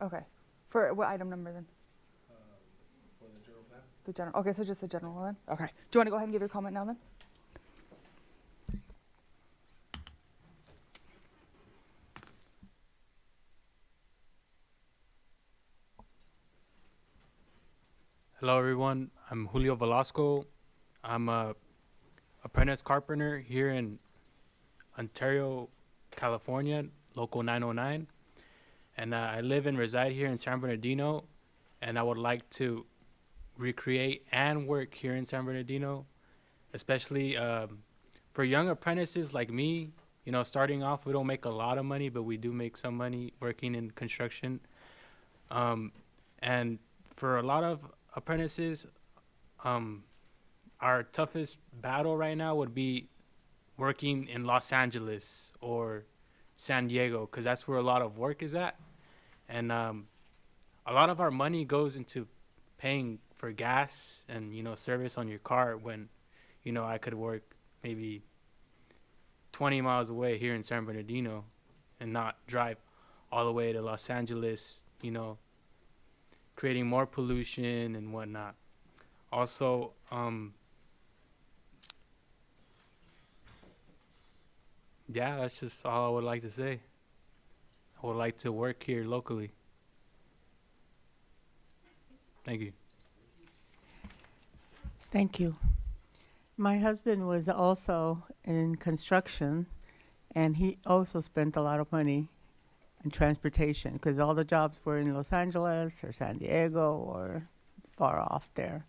Okay. For what item number then? For the general plan? The general. Okay, so just the general then? Okay. Do you want to go ahead and give your comment now then? Hello, everyone. I'm Julio Velasco. I'm a apprentice carpenter here in Ontario, California, local 909. And I live and reside here in San Bernardino. And I would like to recreate and work here in San Bernardino, especially for young apprentices like me. You know, starting off, we don't make a lot of money, but we do make some money working in construction. And for a lot of apprentices, our toughest battle right now would be working in Los Angeles or San Diego, because that's where a lot of work is at. And a lot of our money goes into paying for gas and, you know, service on your car when, you know, I could work maybe 20 miles away here in San Bernardino and not drive all the way to Los Angeles, you know, creating more pollution and whatnot. Also, yeah, that's just all I would like to say. I would like to work here locally. Thank you. Thank you. My husband was also in construction, and he also spent a lot of money in transportation because all the jobs were in Los Angeles or San Diego or far off there.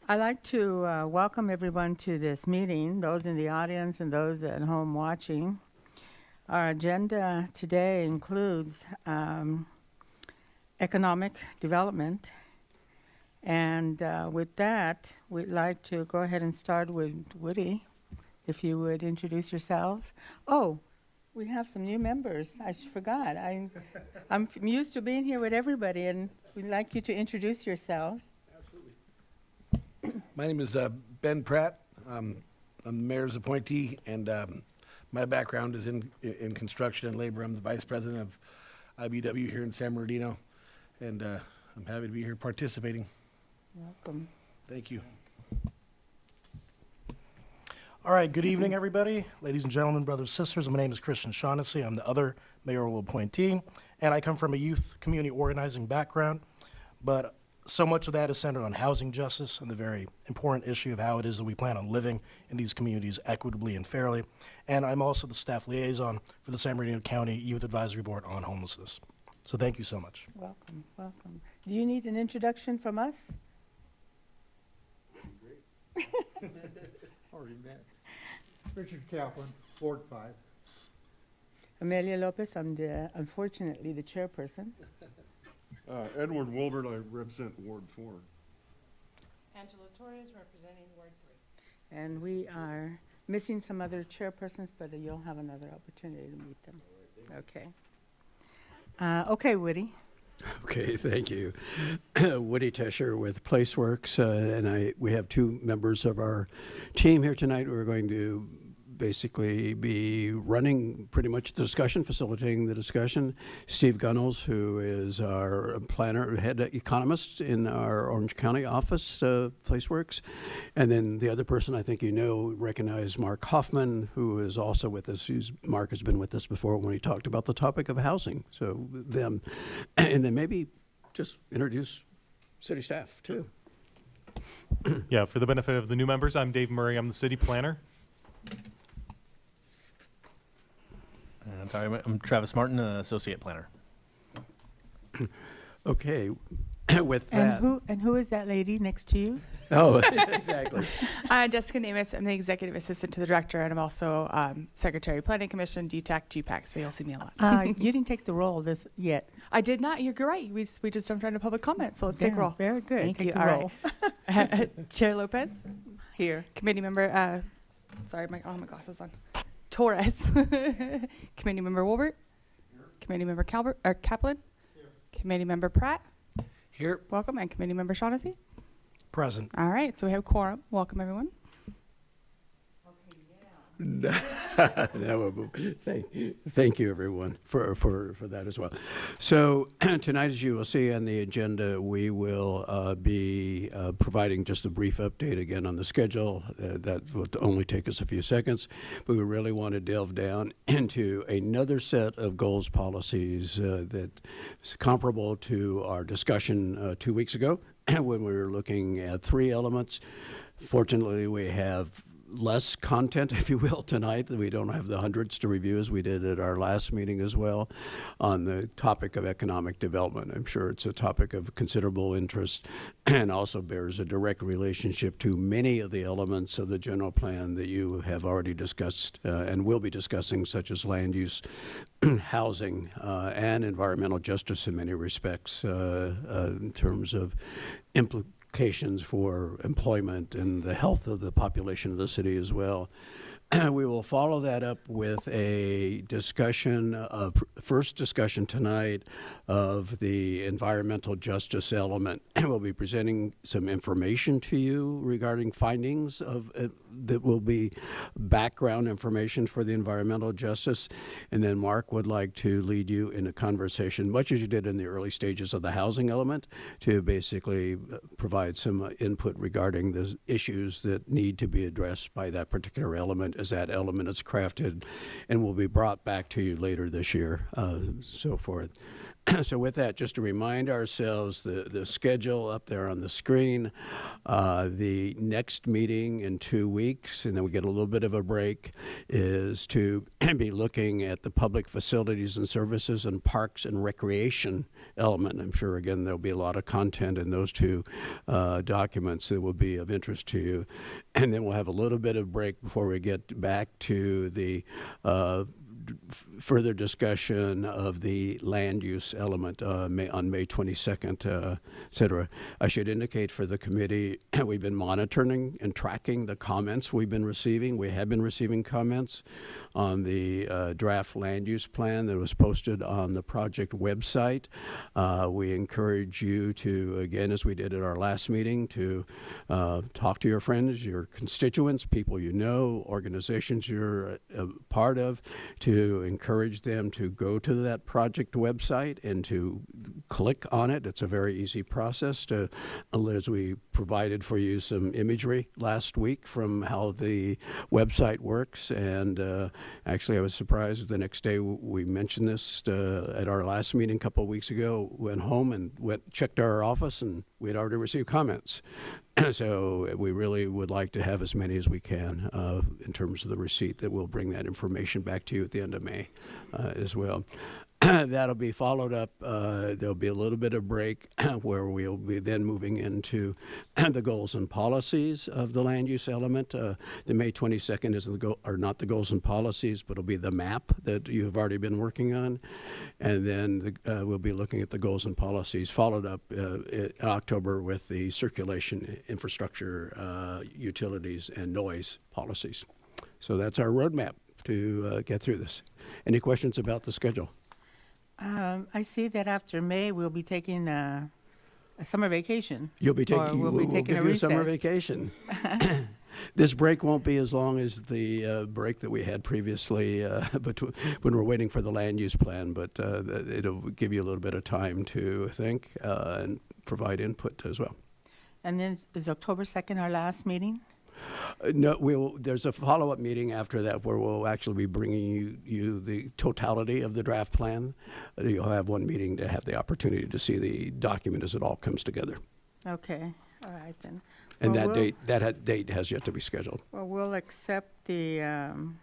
I'd like to welcome everyone to this meeting, those in the audience and those at home watching. Our agenda today includes economic development. And with that, we'd like to go ahead and start with Woody, if you would introduce yourselves. Oh, we have some new members. I forgot. I'm used to being here with everybody, and we'd like you to introduce yourselves. My name is Ben Pratt. I'm the mayor's appointee, and my background is in construction and labor. I'm the vice president of IBW here in San Bernardino, and I'm happy to be here participating. Welcome. Thank you. All right, good evening, everybody. Ladies and gentlemen, brothers and sisters, my name is Christian Shaughnessy. I'm the other mayoral appointee, and I come from a youth community organizing background, but so much of that is centered on housing justice and the very important issue of how it is that we plan on living in these communities equitably and fairly. And I'm also the staff liaison for the San Bernardino County Youth Advisory Board on Homelessness. So thank you so much. Welcome, welcome. Do you need an introduction from us? Already met. Richard Kaplan, Ward 5. Amelia Lopez, I'm unfortunately the chairperson. Edward Wilbert, I represent Ward 4. Angela Torres, representing Ward 3. And we are missing some other chairpersons, but you'll have another opportunity to meet them. Okay. Okay, Woody. Okay, thank you. Woody Tesher with PlaceWorks, and we have two members of our team here tonight who are going to basically be running pretty much the discussion, facilitating the discussion. Steve Gunnels, who is our planner, head economist in our Orange County office, PlaceWorks. And then the other person I think you know, recognize Mark Hoffman, who is also with us. Mark has been with us before when he talked about the topic of housing. So them, and then maybe just introduce city staff too. Yeah, for the benefit of the new members, I'm Dave Murray. I'm the city planner. I'm sorry, I'm Travis Martin, associate planner. Okay, with that. And who is that lady next to you? Oh, exactly. Jessica Namitz. I'm the executive assistant to the director, and I'm also secretary of planning commission, DTAC, GPAC. So you'll see me a lot. You didn't take the role yet. I did not. You're right. We just jumped into public comment. So let's take roll. Very good. Thank Take you. the All roll. right. Chair Lopez, Here. committee member. Sorry, I don't have my glasses on. Torres, committee member Wilbert, committee member Kaplan, committee member Pratt. Here. Welcome, and committee member Shaughnessy. Present. All right, so we have quorum. Welcome, everyone. Okay, yeah. No, thank you, everyone, for that as well. So tonight, as you will see on the agenda, we will be providing just a brief update again on the schedule. That will only take us a few seconds, but we really want to delve down into another set of goals policies that's comparable to our discussion 2 weeks ago when we were looking at 3 elements. Fortunately, we have less content, if you will, tonight. We don't have the hundreds to review as we did at our last meeting as well on the topic of economic development. I'm sure it's a topic of considerable interest and also bears a direct relationship to many of the elements of the general plan that you have already discussed and will be discussing, such as land use, housing, and environmental justice in many respects in terms of implications for employment and the health of the population of the city as well. We will follow that up with a discussion, first discussion tonight of the environmental justice element. We'll be presenting some information to you regarding findings of that will be background information for the environmental justice. And then Mark would like to lead you in a conversation, much as you did in the early stages of the housing element, to basically provide some input regarding the issues that need to be addressed by that particular element as that element is crafted and will be brought back to you later this year, so forth. So with that, just to remind ourselves, the schedule up there on the screen, the next meeting in 2 weeks, and then we get a little bit of a break, is to be looking at the public facilities and services and parks and recreation element. I'm sure, again, there'll be a lot of content in those 2 documents that will be of interest to you. And then we'll have a little bit of break before we get back to the further discussion of the land use element on May 22nd, et cetera. I should indicate for the committee, we've been monitoring and tracking the comments we've been receiving. We have been receiving comments on the draft land use plan that was posted on the project website. We encourage you to, again, as we did at our last meeting, to talk to your friends, your constituents, people you know, organizations you're a part of, to encourage them to go to that project website and to click on it. It's a very easy process to, as we provided for you some imagery last week from how the website works. And actually, I was surprised the next day we mentioned this at our last meeting a couple of weeks ago, went home and checked our office, and we had already received comments. So we really would like to have as many as we can in terms of the receipt that will bring that information back to you at the end of May as well. That'll be followed up. There'll be a little bit of break where we'll be then moving into the goals and policies of the land use element. The May 22nd is not the goals and policies, but it'll be the map that you have already been working on. And then we'll be looking at the goals and policies, followed up in October with the circulation, infrastructure, utilities, and noise policies. So that's our roadmap to get through this. Any questions about the schedule? I see that after May, we'll be taking a summer vacation. You'll be Or taking. we'll be taking a give you a summer recess. vacation. This break won't be as long as the break that we had previously, when we're waiting for the land use plan. But it'll give you a little bit of time to think and provide input as well. And then is October 2nd our last meeting? No, there's a follow-up meeting after that where we'll actually be bringing you the totality of the draft plan. You'll have one meeting to have the opportunity to see the document as it all comes together. Okay, all right then. And Well, that date has yet to be scheduled. Well, we'll accept the, and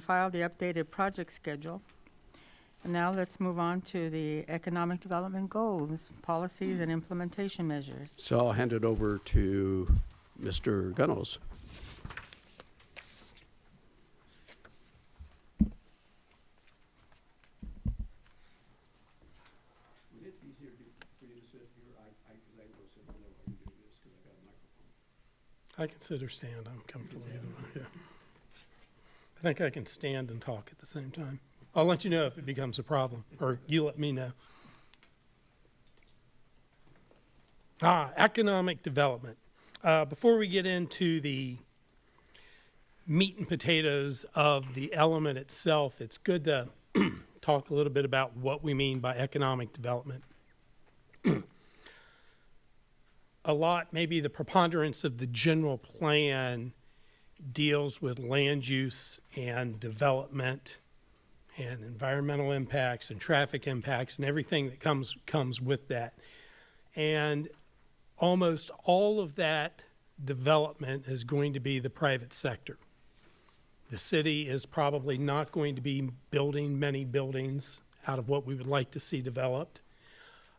file the updated project schedule. And now let's move on to the economic development goals, policies, and implementation measures. So I'll hand it over to Mr. Gunnels. I can sit or stand. I'm comfortable either way. Yeah. I think I can stand and talk at the same time. I'll let you know if it becomes a problem, or you let me know. Economic development. Before we get into the meat and potatoes of the element itself, it's good to talk a little bit about what we mean by economic development. A lot, maybe the preponderance of the general plan deals with land use and development and environmental impacts and traffic impacts and everything that comes with that. And almost all of that development is going to be the private sector. The city is probably not going to be building many buildings out of what we would like to see developed.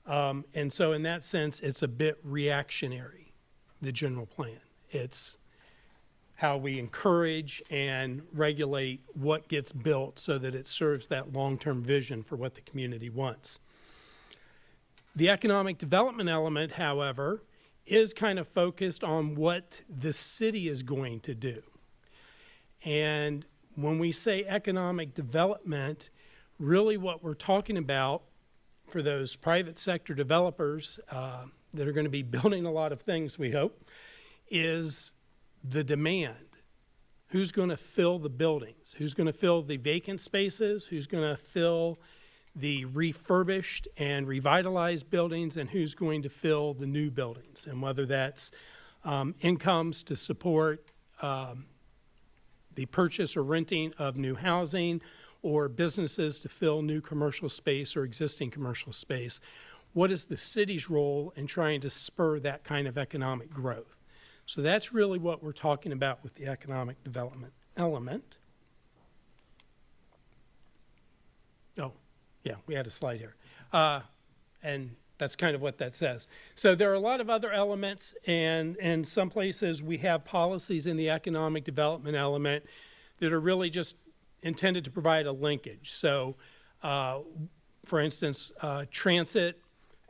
And so in that sense, it's a bit reactionary, the general plan. It's how we encourage and regulate what gets built so that it serves that long-term vision for what the community wants. The economic development element, however, is kind of focused on what the city is going to do. And when we say economic development, really what we're talking about for those private sector developers that are going to be building a lot of things, we hope, is the demand. Who's going to fill the buildings? Who's going to fill the vacant spaces? Who's going to fill the refurbished and revitalized buildings? And who's going to fill the new buildings? And whether that's incomes to support the purchase or renting of new housing, or businesses to fill new commercial space or existing commercial space. What is the city's role in trying to spur that kind of economic growth? So that's really what we're talking about with the economic development element. Oh, yeah, we had a slide here. And that's kind of what that says. So there are a lot of other elements, and in some places we have policies in the economic development element that are really just intended to provide a linkage. So, for instance, transit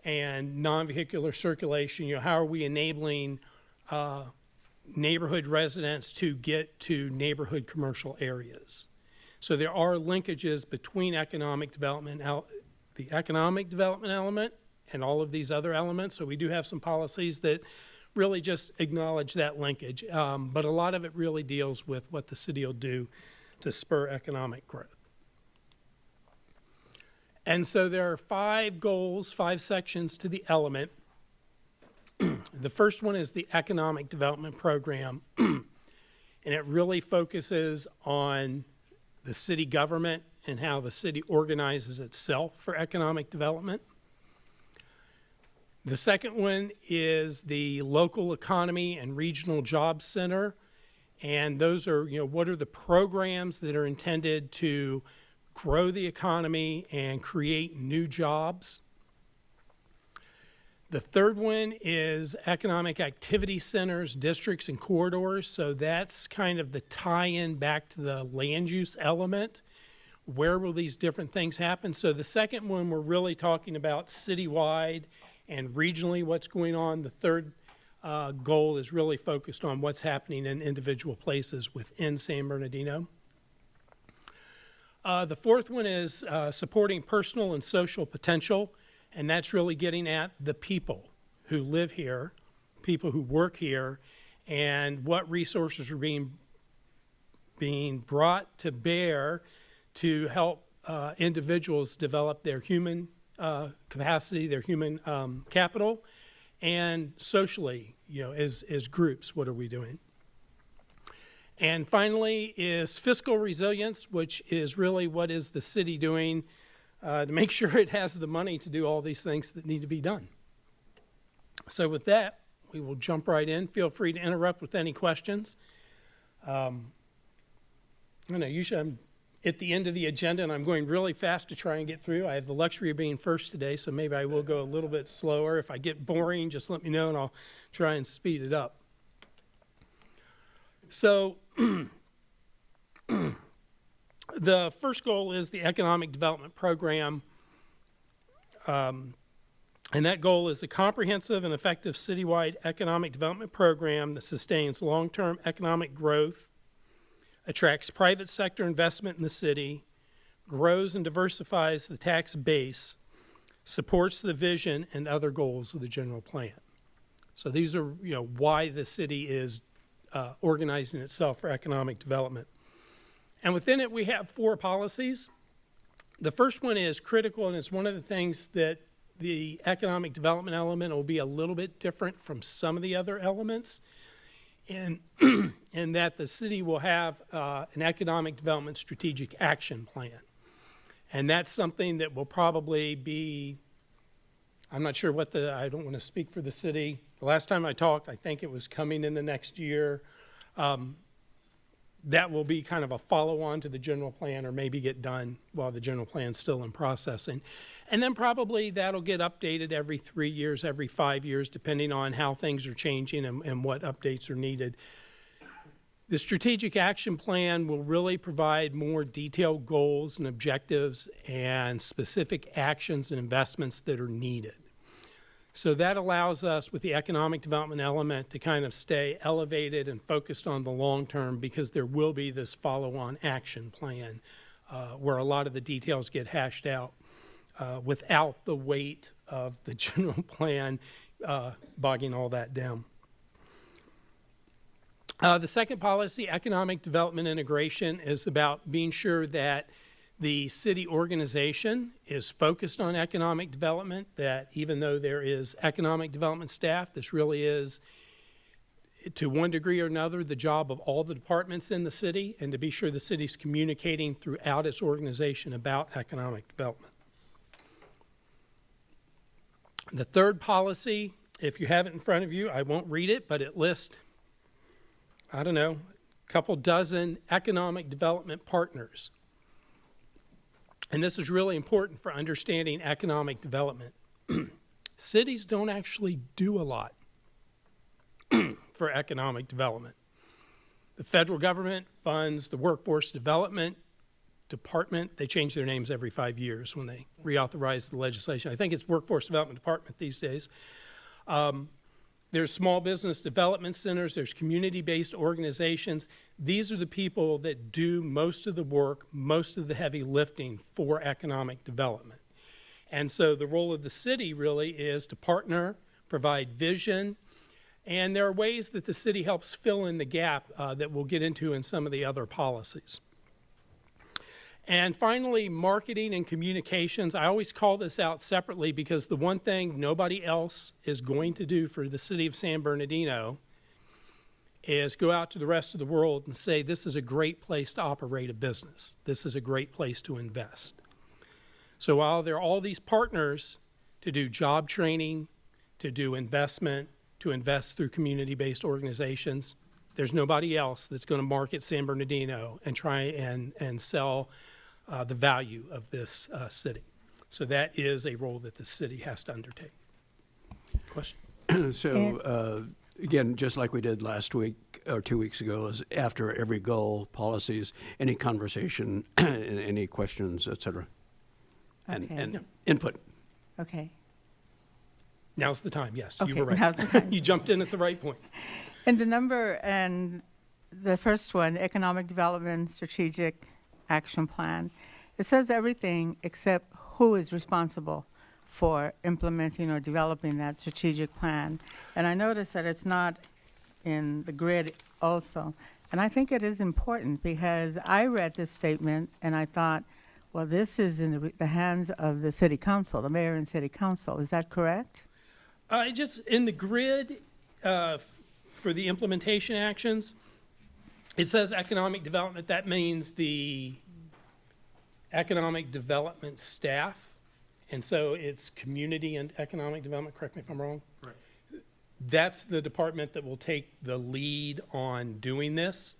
and non-vehicular circulation, how are we enabling neighborhood residents to get to neighborhood commercial areas? So there are linkages between economic development, the economic development element and all of these other elements. So we do have some policies that really just acknowledge that linkage. But a lot of it really deals with what the city will do to spur economic growth. And so there are 5 goals, 5 sections to the element. The first one is the economic development program. And it really focuses on the city government and how the city organizes itself for economic development. The second one is the local economy and regional jobs center. And those are, what are the programs that are intended to grow the economy and create new jobs? The third one is economic activity centers, districts, and corridors. So that's kind of the tie-in back to the land use element. Where will these different things happen? So the second one, we're really talking about citywide and regionally what's going on. The third goal is really focused on what's happening in individual places within San Bernardino. The fourth one is supporting personal and social potential, and that's really getting at the people who live here, people who work here, and what resources are being brought to bear to help individuals develop their human capacity, their human capital, and socially, as groups, what are we doing? And finally is fiscal resilience, which is really what is the city doing to make sure it has the money to do all these things that need to be done. So with that, we will jump right in. Feel free to interrupt with any questions. I know usually I'm at the end of the agenda and I'm going really fast to try and get through. I have the luxury of being first today, so maybe I will go a little bit slower. If I get boring, just let me know and I'll try and speed it up. So the first goal is the economic development program. And that goal is a comprehensive and effective citywide economic development program that sustains long-term economic growth, attracts private sector investment in the city, grows and diversifies the tax base, supports the vision and other goals of the general plan. So these are, why the city is organizing itself for economic development. And within it, we have 4 policies. The first one is critical, and it's one of the things that the economic development element will be a little bit different from some of the other elements, and that the city will have an economic development strategic action plan. And that's something that will probably be, I'm not sure what I don't want to speak for the city. The last time I talked, I think it was coming in the next year. That will be kind of a follow-on to the general plan, or maybe get done while the general plan's still in processing. And then probably that'll get updated every 3 years, every 5 years, depending on how things are changing and what updates are needed. The strategic action plan will really provide more detailed goals and objectives and specific actions and investments that are needed. So that allows us, with the economic development element, to kind of stay elevated and focused on the long term, because there will be this follow-on action plan where a lot of the details get hashed out without the weight of the general plan bogging all that down. The second policy, economic development integration, is about being sure that the city organization is focused on economic development, that even though there is economic development staff, this really is, to one degree or another, the job of all the departments in the city, and to be sure the city's communicating throughout its organization about economic development. The third policy, if you have it in front of you, I won't read it, but it lists, I don't know, a couple dozen economic development partners. And this is really important for understanding economic development. Cities don't actually do a lot for economic development. The federal government funds the Workforce Development Department. They change their names every 5 years when they reauthorize the legislation. I think it's Workforce Development Department these days. There's small business development centers, there's community-based organizations. These are the people that do most of the work, most of the heavy lifting for economic development. And so the role of the city really is to partner, provide vision, and there are ways that the city helps fill in the gap that we'll get into in some of the other policies. And finally, marketing and communications. I always call this out separately because the one thing nobody else is going to do for the city of San Bernardino is go out to the rest of the world and say, this is a great place to operate a business. This is a great place to invest. So while there are all these partners to do job training, to do investment, to invest through community-based organizations, there's nobody else that's going to market San Bernardino and try and sell the value of this city. So that is a role that the city has to undertake. Question? So, again, just like we did last week or 2 weeks ago, is after every goal, policies, any conversation, and any questions, et cetera, and input. Okay. Now's the time, yes, Okay, you were now's the right. time. You jumped in at the right point. And the number, and the first one, Economic Development Strategic Action Plan, it says everything except who is responsible for implementing or developing that strategic plan. And I noticed that it's not in the grid also. And I think it is important because I read this statement and I thought, well, this is in the hands of the city council, the mayor and city council. Is that correct? Just in the grid, for the implementation actions, it says economic development. That means the economic development staff. And so it's community and economic development, correct me if I'm wrong? Right. That's the department that will take the lead on doing this.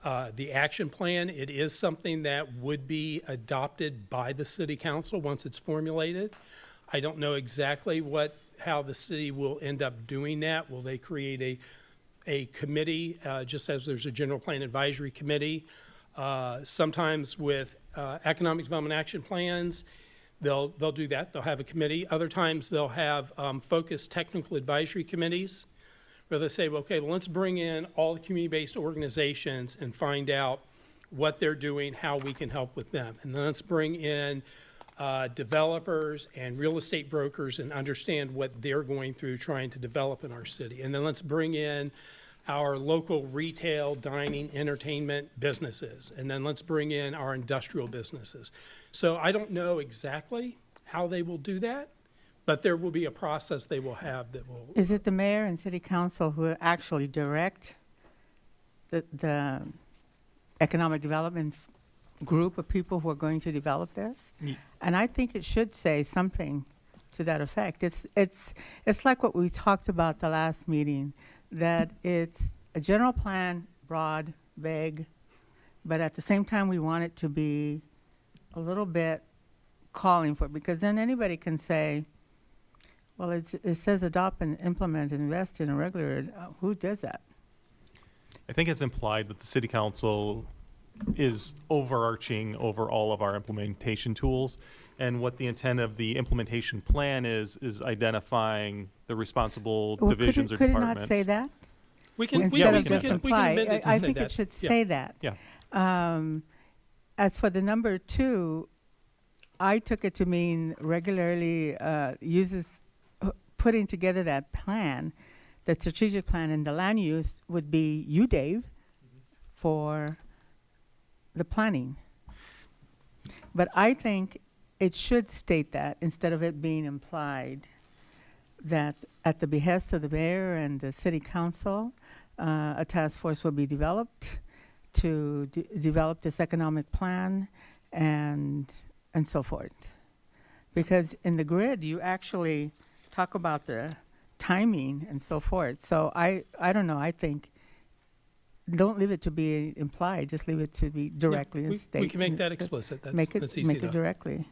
The action plan, it is something that would be adopted by the city council once it's formulated. I don't know exactly how the city will end up doing that. Will they create a committee, just as there's a general plan advisory committee? Sometimes with economic development action plans, they'll do that. They'll have a committee. Other times they'll have focused technical advisory committees where they say, well, okay, well, let's bring in all the community-based organizations and find out what they're doing, how we can help with them. And then let's bring in developers and real estate brokers and understand what they're going through trying to develop in our city. And then let's bring in our local retail, dining, entertainment businesses, and then let's bring in our industrial businesses. So I don't know exactly how they will do that, but there will be a process they will have that will. Is it the mayor and city council who actually direct the economic development group of people who are going to develop this? And I think it should say something to that effect. It's like what we talked about the last meeting, that it's a general plan, broad, vague, but at the same time, we want it to be a little bit calling for, because then anybody can say, well, it says adopt and implement and invest in a regular, who does that? I think it's implied that the city council is overarching over all of our implementation tools. And what the intent of the implementation plan is identifying the responsible Well, divisions or could it departments. not say that? We can, Instead we of can just amend it. we can imply? amend it to I say think that. it should Yeah. say that. Yeah. As for the number 2, I took it to mean regularly putting together that plan, the strategic plan, and the land use would be you, Dave, for the planning. But I think it should state that instead of it being implied, that at the behest of the mayor and the city council, a task force will be developed to develop this economic plan and so forth. Because in the grid, you actually talk about the timing and so forth. So I don't know, I think, don't leave it to be implied, just leave it to be directly Yeah, stated. we can make that explicit. That's easy Make it enough. directly.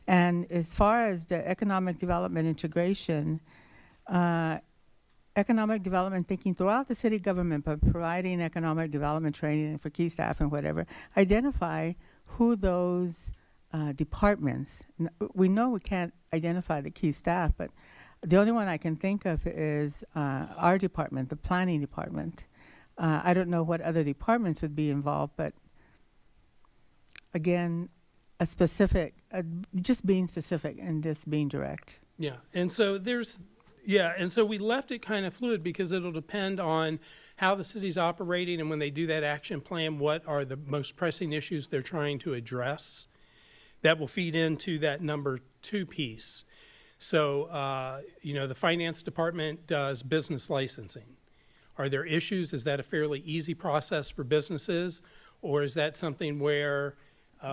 And as far as the economic development integration, economic development thinking throughout the city government, but providing economic development training for key staff and whatever, identify who those departments, we know we can't identify the key staff, but the only one I can think of is our department, the planning department. I don't know what other departments would be involved, but again, a specific, just being specific and just being direct. Yeah, and so we left it kind of fluid because it'll depend on how the city's operating, and when they do that action plan, what are the most pressing issues they're trying to address. That will feed into that number 2 piece. So, the finance department does business licensing. Are there issues? Is that a fairly easy process for businesses? Or is that something where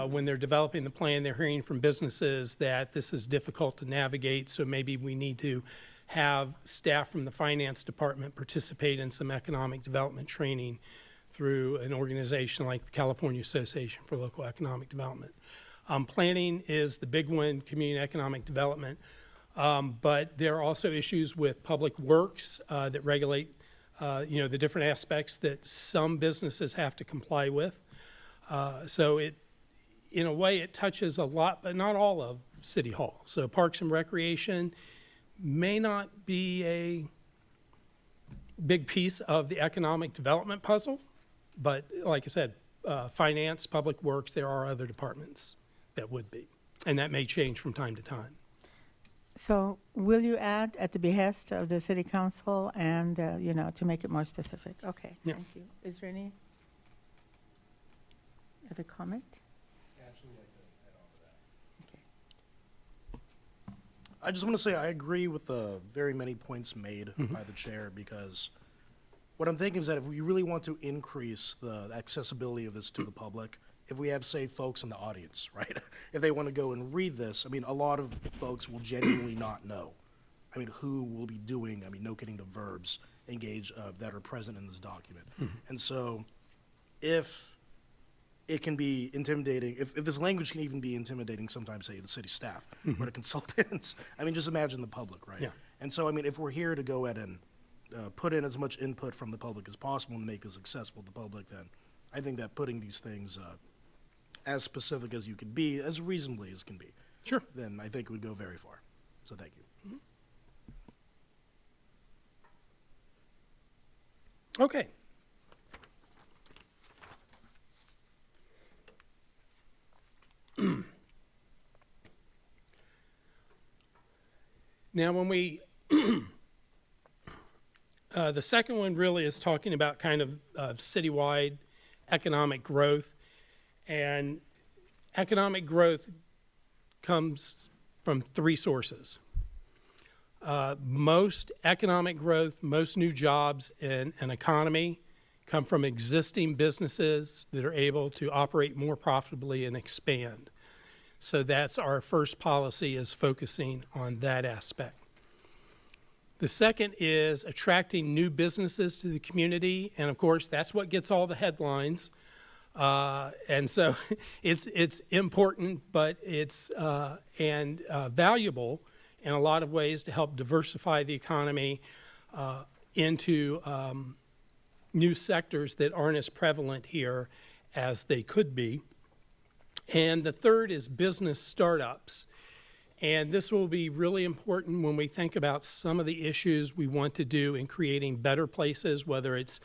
when they're developing the plan, they're hearing from businesses that this is difficult to navigate, so maybe we need to have staff from the finance department participate in some economic development training through an organization like the California Association for Local Economic Development. Planning is the big one, community economic development. But there are also issues with public works that regulate, the different aspects that some businesses have to comply with. So in a way, it touches a lot, but not all of City Hall. So Parks and Recreation may not be a big piece of the economic development puzzle, but like I said, finance, public works, there are other departments that would be, and that may change from time to time. So will you add at the behest of the city council and, to make it more specific? Okay, Yeah. thank you. Is there any other comment? I just want to say I agree with the very many points made by the chair, because what I'm thinking is that if we really want to increase the accessibility of this to the public, if we have, say, folks in the audience, right? If they want to go and read this, a lot of folks will genuinely not know. Who will be doing, no kidding, the verbs engage that are present in this document. And so if it can be intimidating, if this language can even be intimidating sometimes, say, the city staff or the consultants, just imagine the public, right? Yeah. And so, if we're here to go ahead and put in as much input from the public as possible and make this accessible to the public, then I think that putting these things as specific as you can be, as reasonably as can be, Sure. then I think it would go very far. So thank you. Okay. Now, when we The second one really is talking about kind of citywide economic growth. And economic growth comes from three sources. Most economic growth, most new jobs in an economy come from existing businesses that are able to operate more profitably and expand. So that's our first policy, is focusing on that aspect. The second is attracting new businesses to the community, and of course, that's what gets all the headlines. And so it's important, but it's valuable in a lot of ways to help diversify the economy into new sectors that aren't as prevalent here as they could be. And the third is business startups. And this will be really important when we think about some of the issues we want to do in creating better places, whether it's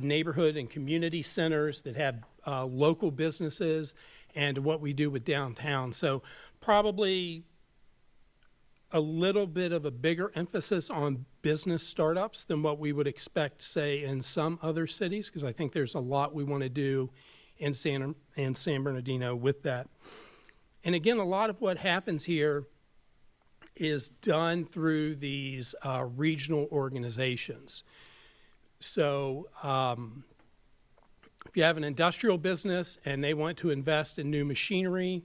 neighborhood and community centers that have local businesses, and what we do with downtown. So probably a little bit of a bigger emphasis on business startups than what we would expect, say, in some other cities, because I think there's a lot we want to do in San Bernardino with that. And again, a lot of what happens here is done through these regional organizations. So if you have an industrial business and they want to invest in new machinery,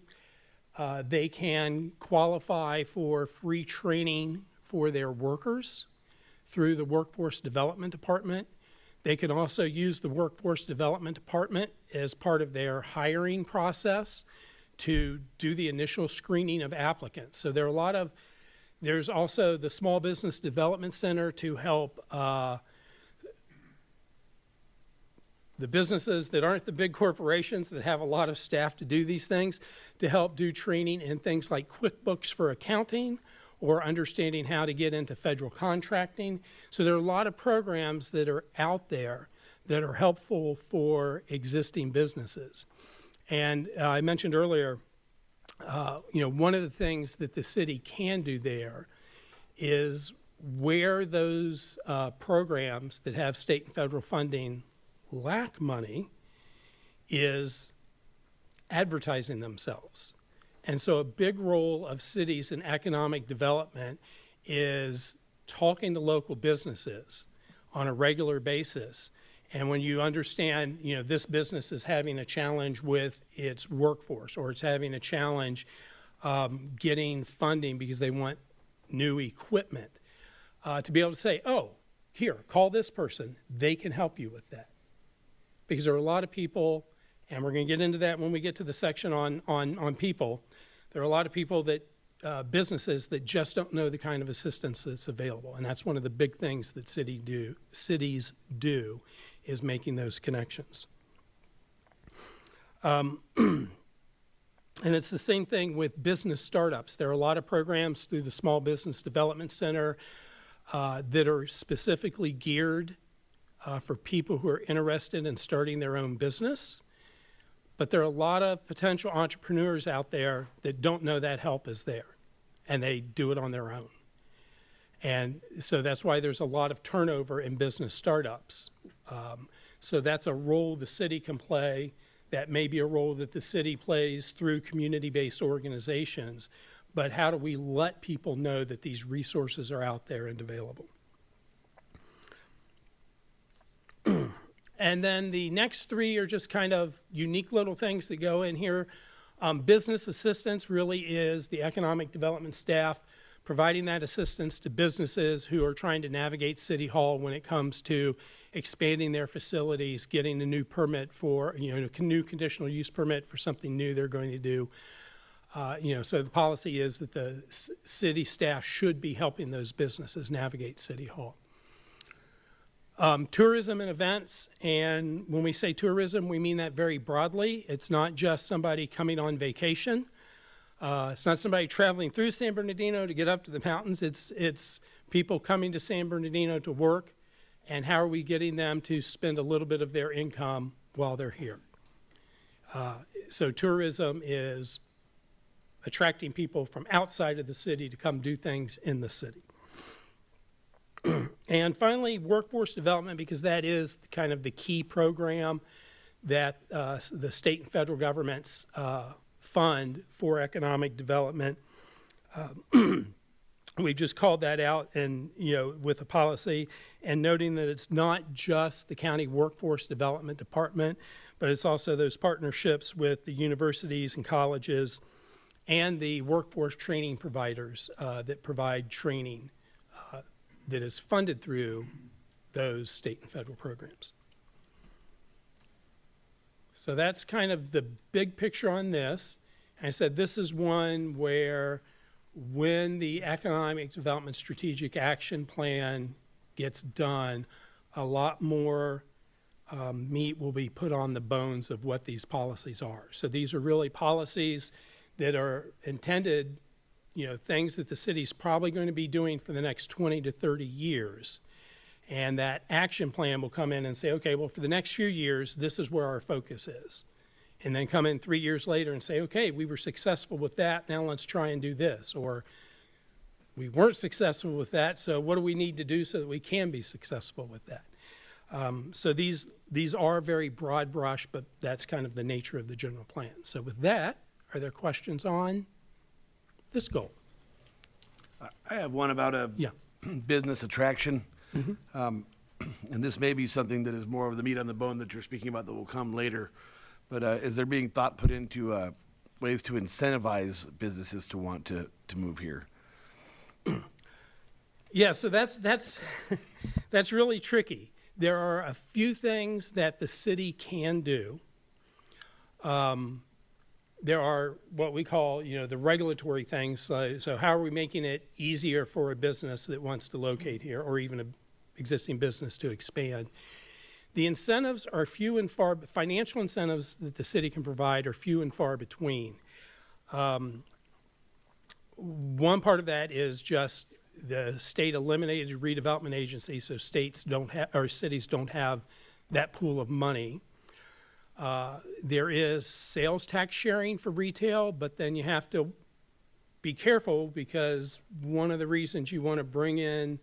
they can qualify for free training for their workers through the Workforce Development Department. They can also use the Workforce Development Department as part of their hiring process to do the initial screening of applicants. So there are there's also the Small Business Development Center to help the businesses that aren't the big corporations that have a lot of staff to do these things, to help do training in things like QuickBooks for accounting or understanding how to get into federal contracting. So there are a lot of programs that are out there that are helpful for existing businesses. And I mentioned earlier, one of the things that the city can do there is where those programs that have state and federal funding lack money is advertising themselves. And so a big role of cities in economic development is talking to local businesses on a regular basis. And when you understand, this business is having a challenge with its workforce, or it's having a challenge getting funding because they want new equipment, to be able to say, oh, here, call this person, they can help you with that. Because there are a lot of people, and we're going to get into that when we get to the section on people, there are a lot of people that, businesses that just don't know the kind of assistance that's available. And that's one of the big things that cities do, is making those connections. And it's the same thing with business startups. There are a lot of programs through the Small Business Development Center that are specifically geared for people who are interested in starting their own business. But there are a lot of potential entrepreneurs out there that don't know that help is there, and they do it on their own. And so that's why there's a lot of turnover in business startups. So that's a role the city can play. That may be a role that the city plays through community-based organizations. But how do we let people know that these resources are out there and available? And then the next three are just kind of unique little things that go in here. Business assistance really is the economic development staff providing that assistance to businesses who are trying to navigate City Hall when it comes to expanding their facilities, getting a new permit for, a new conditional use permit for something new they're going to do. So the policy is that the city staff should be helping those businesses navigate City Hall. Tourism and events, and when we say tourism, we mean that very broadly. It's not just somebody coming on vacation. It's not somebody traveling through San Bernardino to get up to the mountains. It's people coming to San Bernardino to work, and how are we getting them to spend a little bit of their income while they're here? So tourism is attracting people from outside of the city to come do things in the city. And finally, workforce development, because that is kind of the key program that the state and federal governments fund for economic development. We've just called that out and, with a policy and noting that it's not just the county workforce development department, but it's also those partnerships with the universities and colleges and the workforce training providers that provide training that is funded through those state and federal programs. So that's kind of the big picture on this. And I said this is one where when the Economic Development Strategic Action Plan gets done, a lot more meat will be put on the bones of what these policies are. So these are really policies that are intended, things that the city's probably going to be doing for the next 20 to 30 years. And that action plan will come in and say, okay, well, for the next few years, this is where our focus is. And then come in 3 years later and say, okay, we were successful with that, now let's try and do this. Or we weren't successful with that, so what do we need to do so that we can be successful with that? So these are very broad brush, but that's kind of the nature of the general plan. So with that, are there questions on this goal? I have one about a business attraction. And this may be something that is more of the meat on the bone that you're speaking about that will come later. But is there being thought put into ways to incentivize businesses to want to move here? Yeah, so that's that's really tricky. There are a few things that the city can do. There are what we call, the regulatory things. So how are we making it easier for a business that wants to locate here, or even an existing business to expand? The incentives are few and far. Financial incentives that the city can provide are few and far between. One part of that is just the state eliminated redevelopment agency, so states don't have, or cities don't have that pool of money. There is sales tax sharing for retail, but then you have to be careful because one of the reasons you want to bring in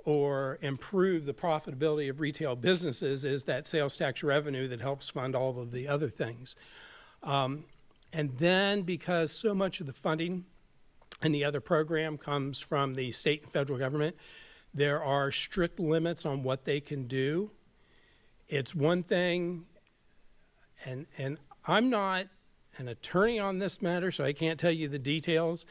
or improve the profitability of retail businesses is that sales tax revenue that helps fund all of the other things. And then because so much of the funding in the other program comes from the state and federal government, there are strict limits on what they can do. It's one thing, and I'm not an attorney on this matter, so I can't tell you the details,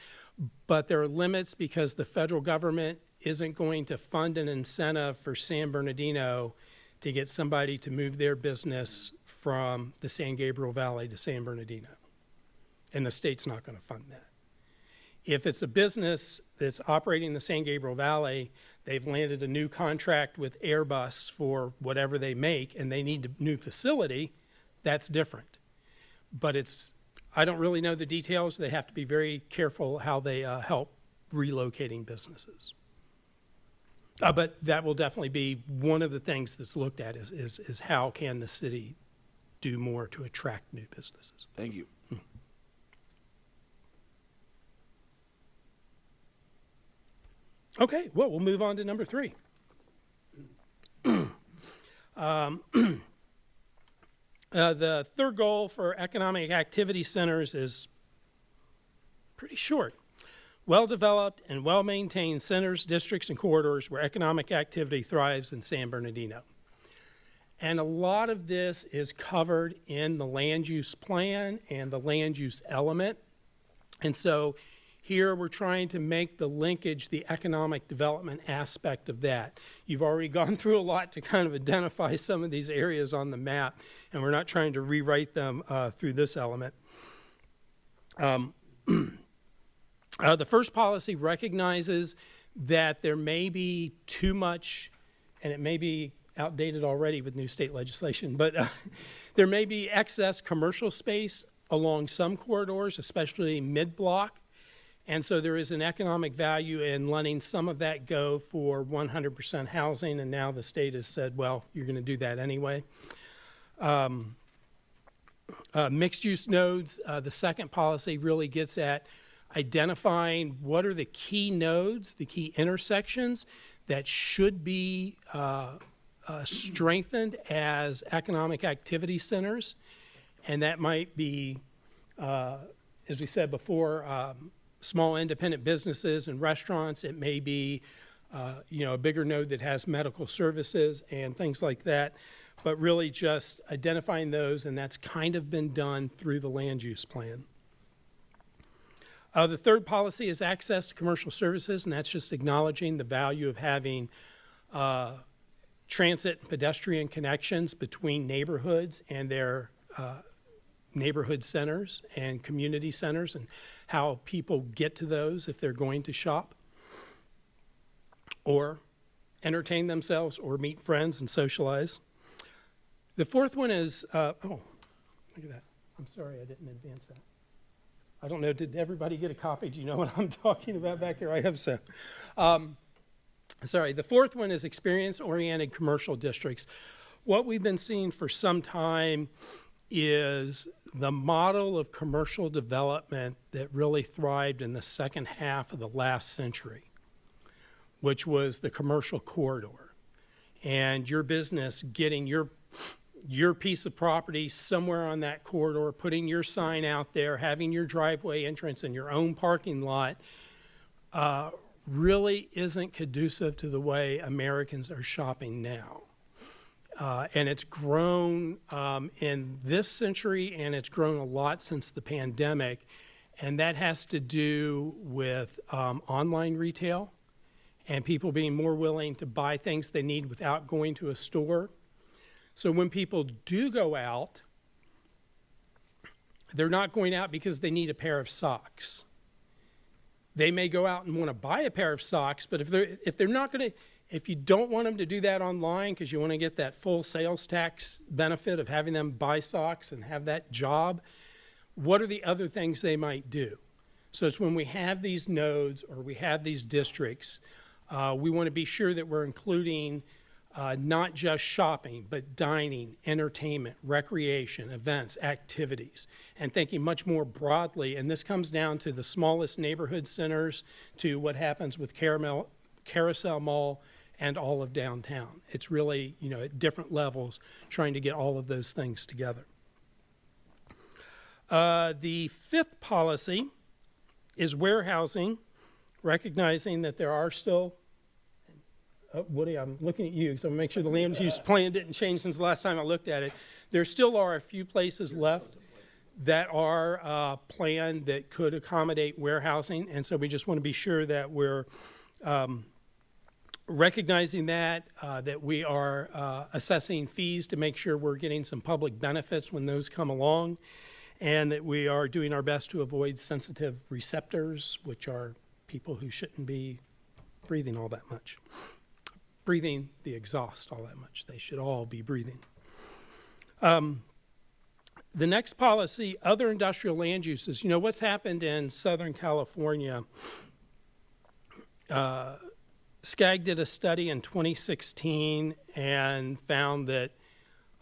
but there are limits because the federal government isn't going to fund an incentive for San Bernardino to get somebody to move their business from the San Gabriel Valley to San Bernardino. And the state's not going to fund that. If it's a business that's operating in the San Gabriel Valley, they've landed a new contract with Airbus for whatever they make, and they need a new facility, that's different. But I don't really know the details. They have to be very careful how they help relocating businesses. But that will definitely be one of the things that's looked at is how can the city do more to attract new businesses. Thank you. Okay, well, we'll move on to number 3. The third goal for economic activity centers is pretty short. Well-developed and well-maintained centers, districts, and corridors where economic activity thrives in San Bernardino. And a lot of this is covered in the land use plan and the land use element. And so here we're trying to make the linkage, the economic development aspect of that. You've already gone through a lot to kind of identify some of these areas on the map, and we're not trying to rewrite them through this element. The first policy recognizes that there may be too much, and it may be outdated already with new state legislation, but there may be excess commercial space along some corridors, especially mid-block. And so there is an economic value in letting some of that go for 100% housing, and now the state has said, well, you're going to do that anyway. Mixed-use nodes, the second policy really gets at identifying what are the key nodes, the key intersections that should be strengthened as economic activity centers. And that might be, as we said before, small independent businesses and restaurants. It may be, a bigger node that has medical services and things like that. But really just identifying those, and that's kind of been done through the land use plan. The third policy is access to commercial services, and that's just acknowledging the value of having transit and pedestrian connections between neighborhoods and their neighborhood centers and community centers, and how people get to those if they're going to shop or entertain themselves or meet friends and socialize. The fourth one is, oh, look at that. I'm sorry I didn't advance that. I don't know, did everybody get a copy? Do you know what I'm talking about back here? I hope so. Sorry, the fourth one is experience-oriented commercial districts. What we've been seeing for some time is the model of commercial development that really thrived in the second half of the last century, which was the commercial corridor. And your business getting your piece of property somewhere on that corridor, putting your sign out there, having your driveway entrance and your own parking lot, really isn't conducive to the way Americans are shopping now. And it's grown in this century, and it's grown a lot since the pandemic. And that has to do with online retail and people being more willing to buy things they need without going to a store. So when people do go out, they're not going out because they need a pair of socks. They may go out and want to buy a pair of socks, but if you don't want them to do that online because you want to get that full sales tax benefit of having them buy socks and have that job, what are the other things they might do? So it's when we have these nodes or we have these districts, we want to be sure that we're including not just shopping, but dining, entertainment, recreation, events, activities, and thinking much more broadly. And this comes down to the smallest neighborhood centers to what happens with Carousel Mall and all of downtown. It's really, at different levels, trying to get all of those things together. The fifth policy is warehousing, recognizing that there are still Woody, I'm looking at you because I want to make sure the land use plan didn't change since the last time I looked at it. There still are a few places left that are planned that could accommodate warehousing, and so we just want to be sure that we're recognizing that we are assessing fees to make sure we're getting some public benefits when those come along, and that we are doing our best to avoid sensitive receptors, which are people who shouldn't be breathing all that much. Breathing the exhaust all that much. They should all be breathing. The next policy, other industrial land uses. What's happened in Southern California, SCAG did a study in 2016 and found that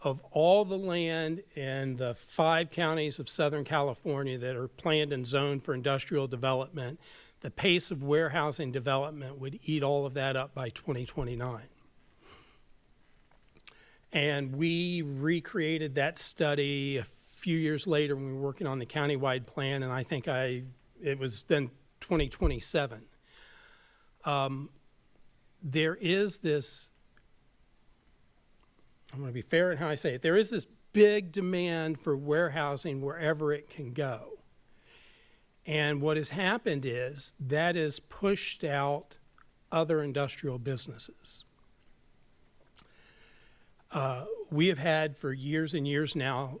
of all the land in the 5 counties of Southern California that are planned and zoned for industrial development, the pace of warehousing development would eat all of that up by 2029. And we recreated that study a few years later when we were working on the countywide plan, and I think it was then 2027. There is this, I'm going to be fair in how I say it, there is this big demand for warehousing wherever it can go. And what has happened is that has pushed out other industrial businesses. We have had for years and years now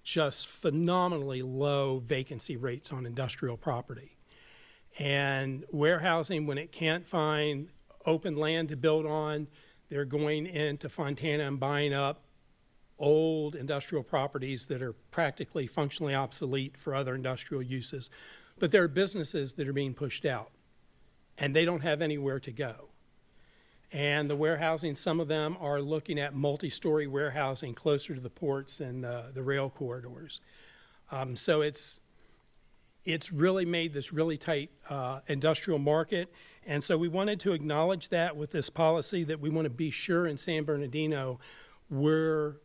just phenomenally low vacancy rates on industrial property. And warehousing, when it can't find open land to build on, they're going into Fontana and buying up old industrial properties that are practically functionally obsolete for other industrial uses. But there are businesses that are being pushed out, and they don't have anywhere to go. And the warehousing, some of them are looking at multi-story warehousing closer to the ports and the rail corridors. So it's really made this really tight industrial market. And so we wanted to acknowledge that with this policy, that we want to be sure in San Bernardino we're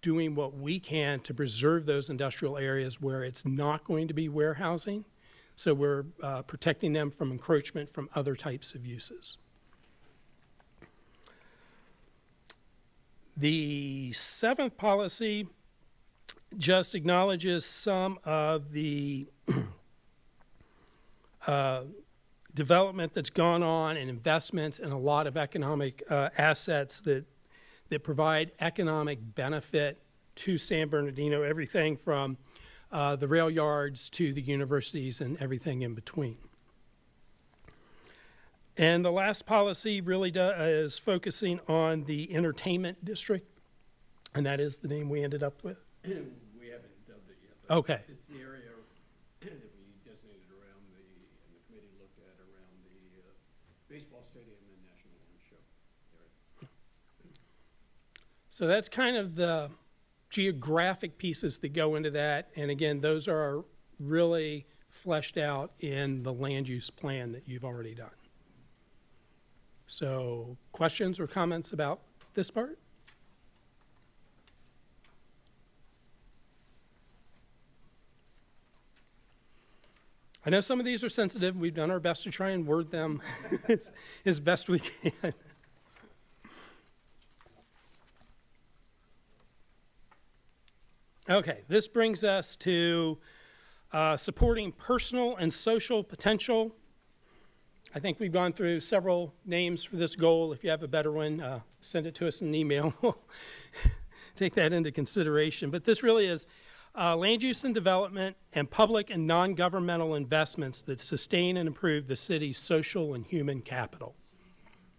doing what we can to preserve those industrial areas where it's not going to be warehousing. So we're protecting them from encroachment from other types of uses. The seventh policy just acknowledges some of the development that's gone on and investments and a lot of economic assets that provide economic benefit to San Bernardino, everything from the rail yards to the universities and everything in between. And the last policy really is focusing on the entertainment district, and that is the name we ended up with. We haven't dubbed it yet. But Okay. It's the area that we designated around and the committee looked at around the baseball stadium and National Horn Show area. So that's kind of the geographic pieces that go into that. And again, those are really fleshed out in the land use plan that you've already done. So questions or comments about this part? I know some of these are sensitive. We've done our best to try and word them as best we can. Okay, this brings us to supporting personal and social potential. I think we've gone through several names for this goal. If you have a better one, send it to us in an email. We'll take that into consideration. But this really is land use and development and public and non-governmental investments that sustain and improve the city's social and human capital.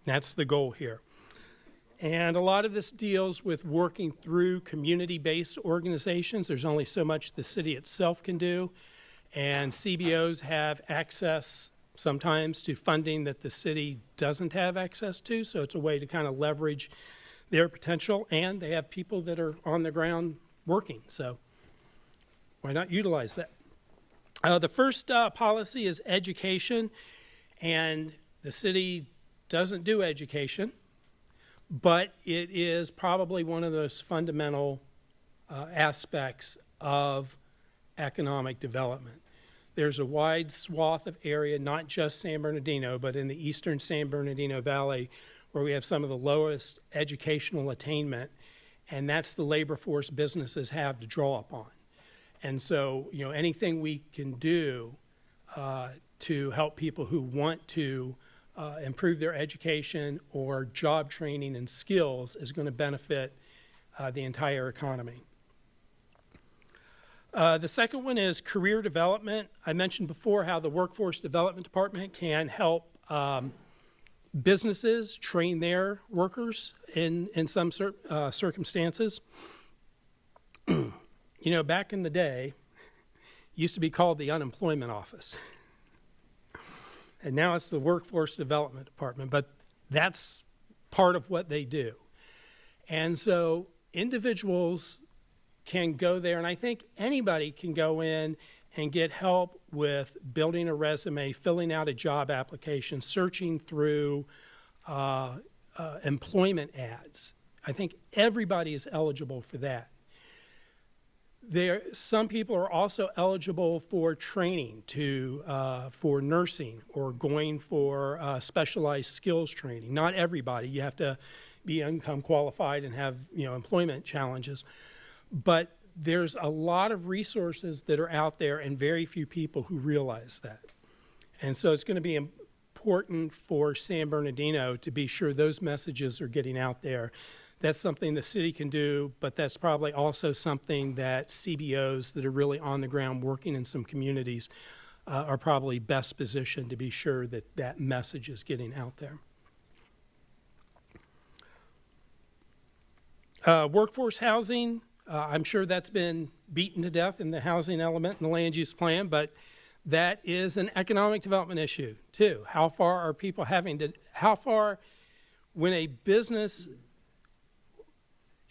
That's the goal here. And a lot of this deals with working through community-based organizations. There's only so much the city itself can do. And CBOs have access sometimes to funding that the city doesn't have access to. So it's a way to kind of leverage their potential. And they have people that are on the ground working. So why not utilize that? The first policy is education. And the city doesn't do education, but it is probably one of those fundamental aspects of economic development. There's a wide swath of area, not just San Bernardino, but in the eastern San Bernardino Valley, where we have some of the lowest educational attainment, and that's the labor force businesses have to draw upon. And so, you know, anything we can do to help people who want to improve their education or job training and skills is going to benefit the entire economy. The second one is career development. I mentioned before how the Workforce Development Department can help businesses train their workers in some circumstances. You know, back in the day, it used to be called the Unemployment Office. And now it's the Workforce Development Department, but that's part of what they do. And so individuals can go there, and I think anybody can go in and get help with building a resume, filling out a job application, searching through employment ads. I think everybody is eligible for that. Some people are also eligible for training for nursing or going for specialized skills training. Not everybody. You have to be income qualified and have, you know, employment challenges. But there's a lot of resources that are out there and very few people who realize that. And so it's going to be important for San Bernardino to be sure those messages are getting out there. That's something the city can do, but that's probably also something that CBOs that are really on the ground working in some communities are probably best positioned to be sure that that message is getting out there. Workforce housing, I'm sure that's been beaten to death in the housing element in the land use plan, but that is an economic development issue too. How far are people when a business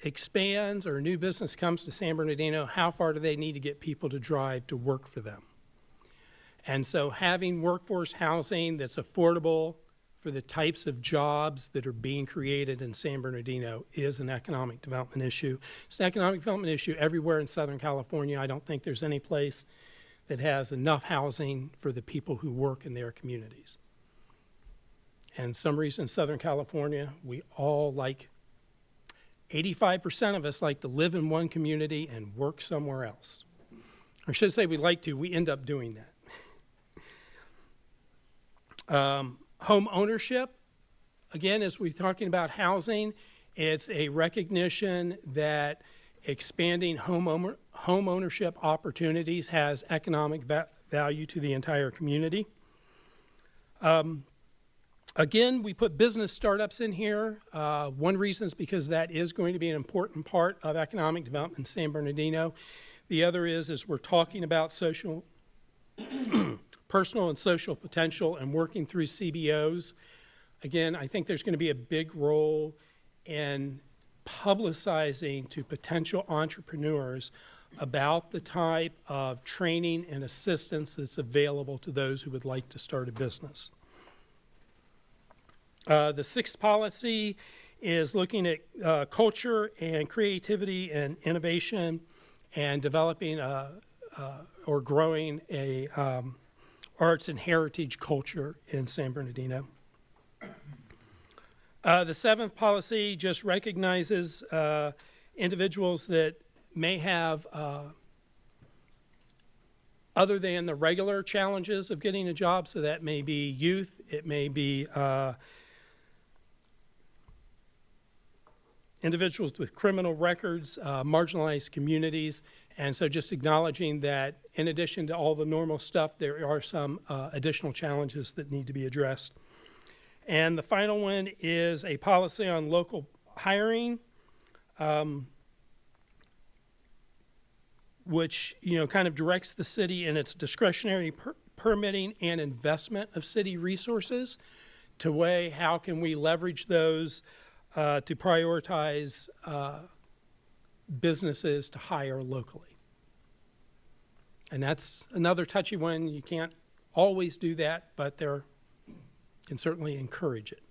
expands or a new business comes to San Bernardino, how far do they need to get people to drive to work for them? And so having workforce housing that's affordable, for the types of jobs that are being created in San Bernardino is an economic development issue. It's an economic development issue everywhere in Southern California. I don't think there's any place that has enough housing for the people who work in their communities. And some reason in Southern California, we all 85% of us like to live in one community and work somewhere else. Or I should say we end up doing that. Home ownership, again, as we're talking about housing, it's a recognition that expanding home ownership opportunities has economic value to the entire community. Again, we put business startups in here. One reason is because that is going to be an important part of economic development in San Bernardino. The other is we're talking about social, personal and social potential and working through CBOs. Again, I think there's going to be a big role in publicizing to potential entrepreneurs about the type of training and assistance that's available to those who would like to start a business. The sixth policy is looking at culture and creativity and innovation and developing or growing a arts and heritage culture in San Bernardino. The seventh policy just recognizes individuals that may have, other than the regular challenges of getting a job, so that may be youth, it may be individuals with criminal records, marginalized communities, and so just acknowledging that in addition to all the normal stuff, there are some additional challenges that need to be addressed. And the final one is a policy on local hiring, which kind of directs the city in its discretionary permitting and investment of city resources to weigh how can we leverage those to prioritize businesses to hire locally. And that's another touchy one. You can't always do that, but there can certainly encourage it.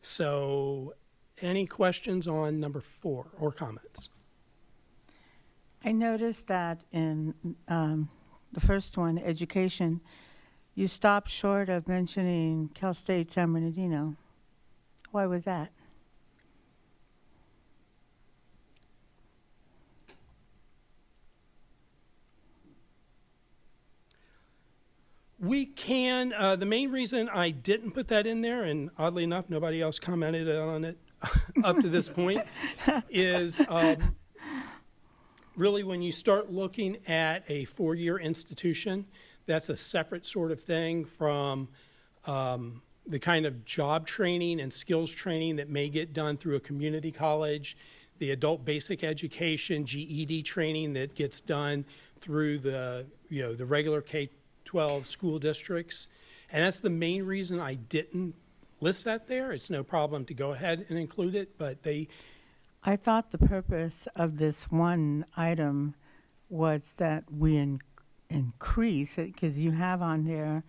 So, any questions on number 4 or comments? I noticed that in the first one, education, you stopped short of mentioning Cal State San Bernardino. Why was that? We can, the main reason I didn't put that in there, and oddly enough, nobody else commented on it up to this point, is really when you start looking at a 4-year institution, that's a separate sort of thing from the kind of job training and skills training that may get done through a community college, the adult basic education, GED training that gets done through the regular K-12 school districts. And that's the main reason I didn't list that there. It's no problem to go ahead and include it, but I thought the purpose of this one item was that we increase it, because you have on there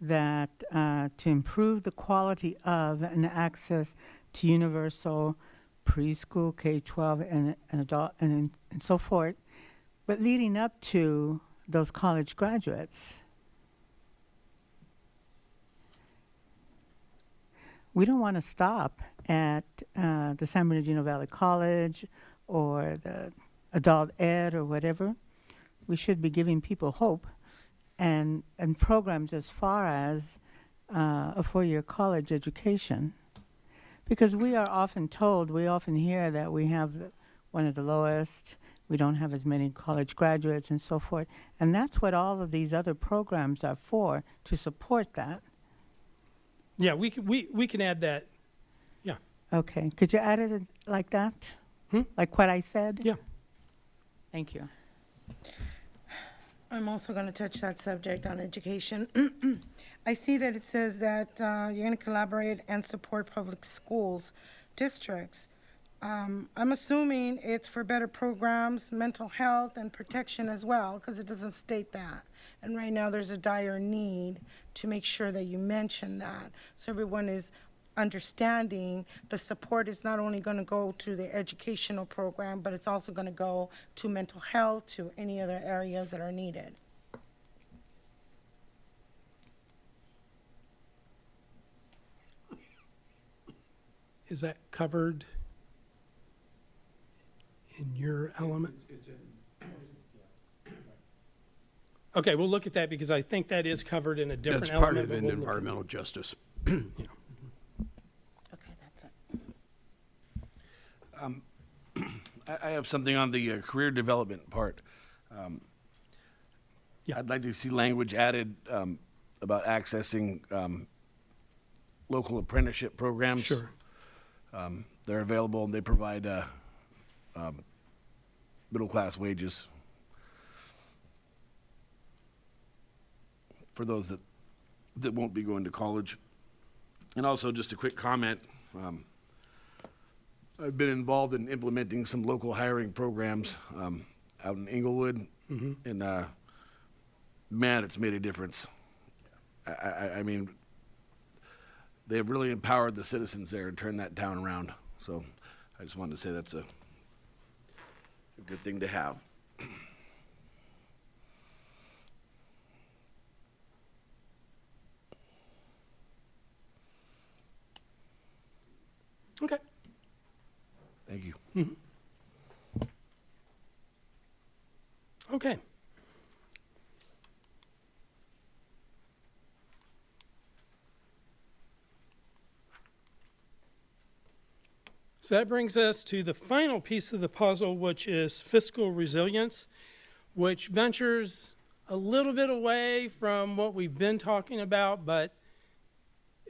that to improve the quality of and access to universal preschool, K-12, and adult, and so forth, but leading up to those college graduates. We don't want to stop at the San Bernardino Valley College or the adult ed or whatever. We should be giving people hope and programs as far as a 4-year college education. Because we are often told, we often hear that we have one of the lowest, we don't have as many college graduates and so forth. And that's what all of these other programs are for, to support that. yeah, we can add that. Yeah. Okay, could you add it like that? Like what I said? Yeah. Thank you. I'm also going to touch that subject on education. I see that it says that you're going to collaborate and support public schools, districts. I'm assuming it's for better programs, mental health, and protection as well, because it doesn't state that. And right now, there's a dire need to make sure that you mention that, so everyone is understanding the support is not only going to go to the educational program, but it's also going to go to mental health, to any other areas that are needed. Is that covered in your element? Okay, we'll look at that because I think that is covered in a different That's element. part of but it, we'll look at environmental justice. Okay, that's it. I have something on the career development part. Yeah. I'd like to see language added about accessing local apprenticeship programs. Sure. They're available and they provide middle-class wages for those that won't be going to college. And also, just a quick comment, I've been involved in implementing some local hiring programs out in Inglewood, and man, it's made a difference. I mean, they've really empowered the citizens there and turned that town around. So I just wanted to say that's a good thing to have. Okay. Thank you. Okay. So that brings us to the final piece of the puzzle, which is fiscal resilience, which ventures a little bit away from what we've been talking about, but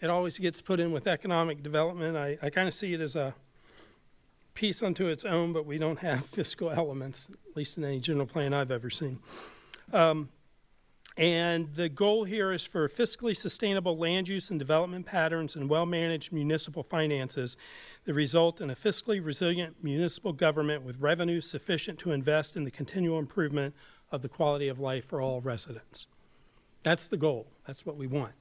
it always gets put in with economic development. I kind of see it as a piece unto its own, but we don't have fiscal elements, at least in any general plan I've ever seen. And the goal here is for fiscally sustainable land use and development patterns and well-managed municipal finances that result in a fiscally resilient municipal government with revenue sufficient to invest in the continual improvement of the quality of life for all residents. That's the goal. That's what we want.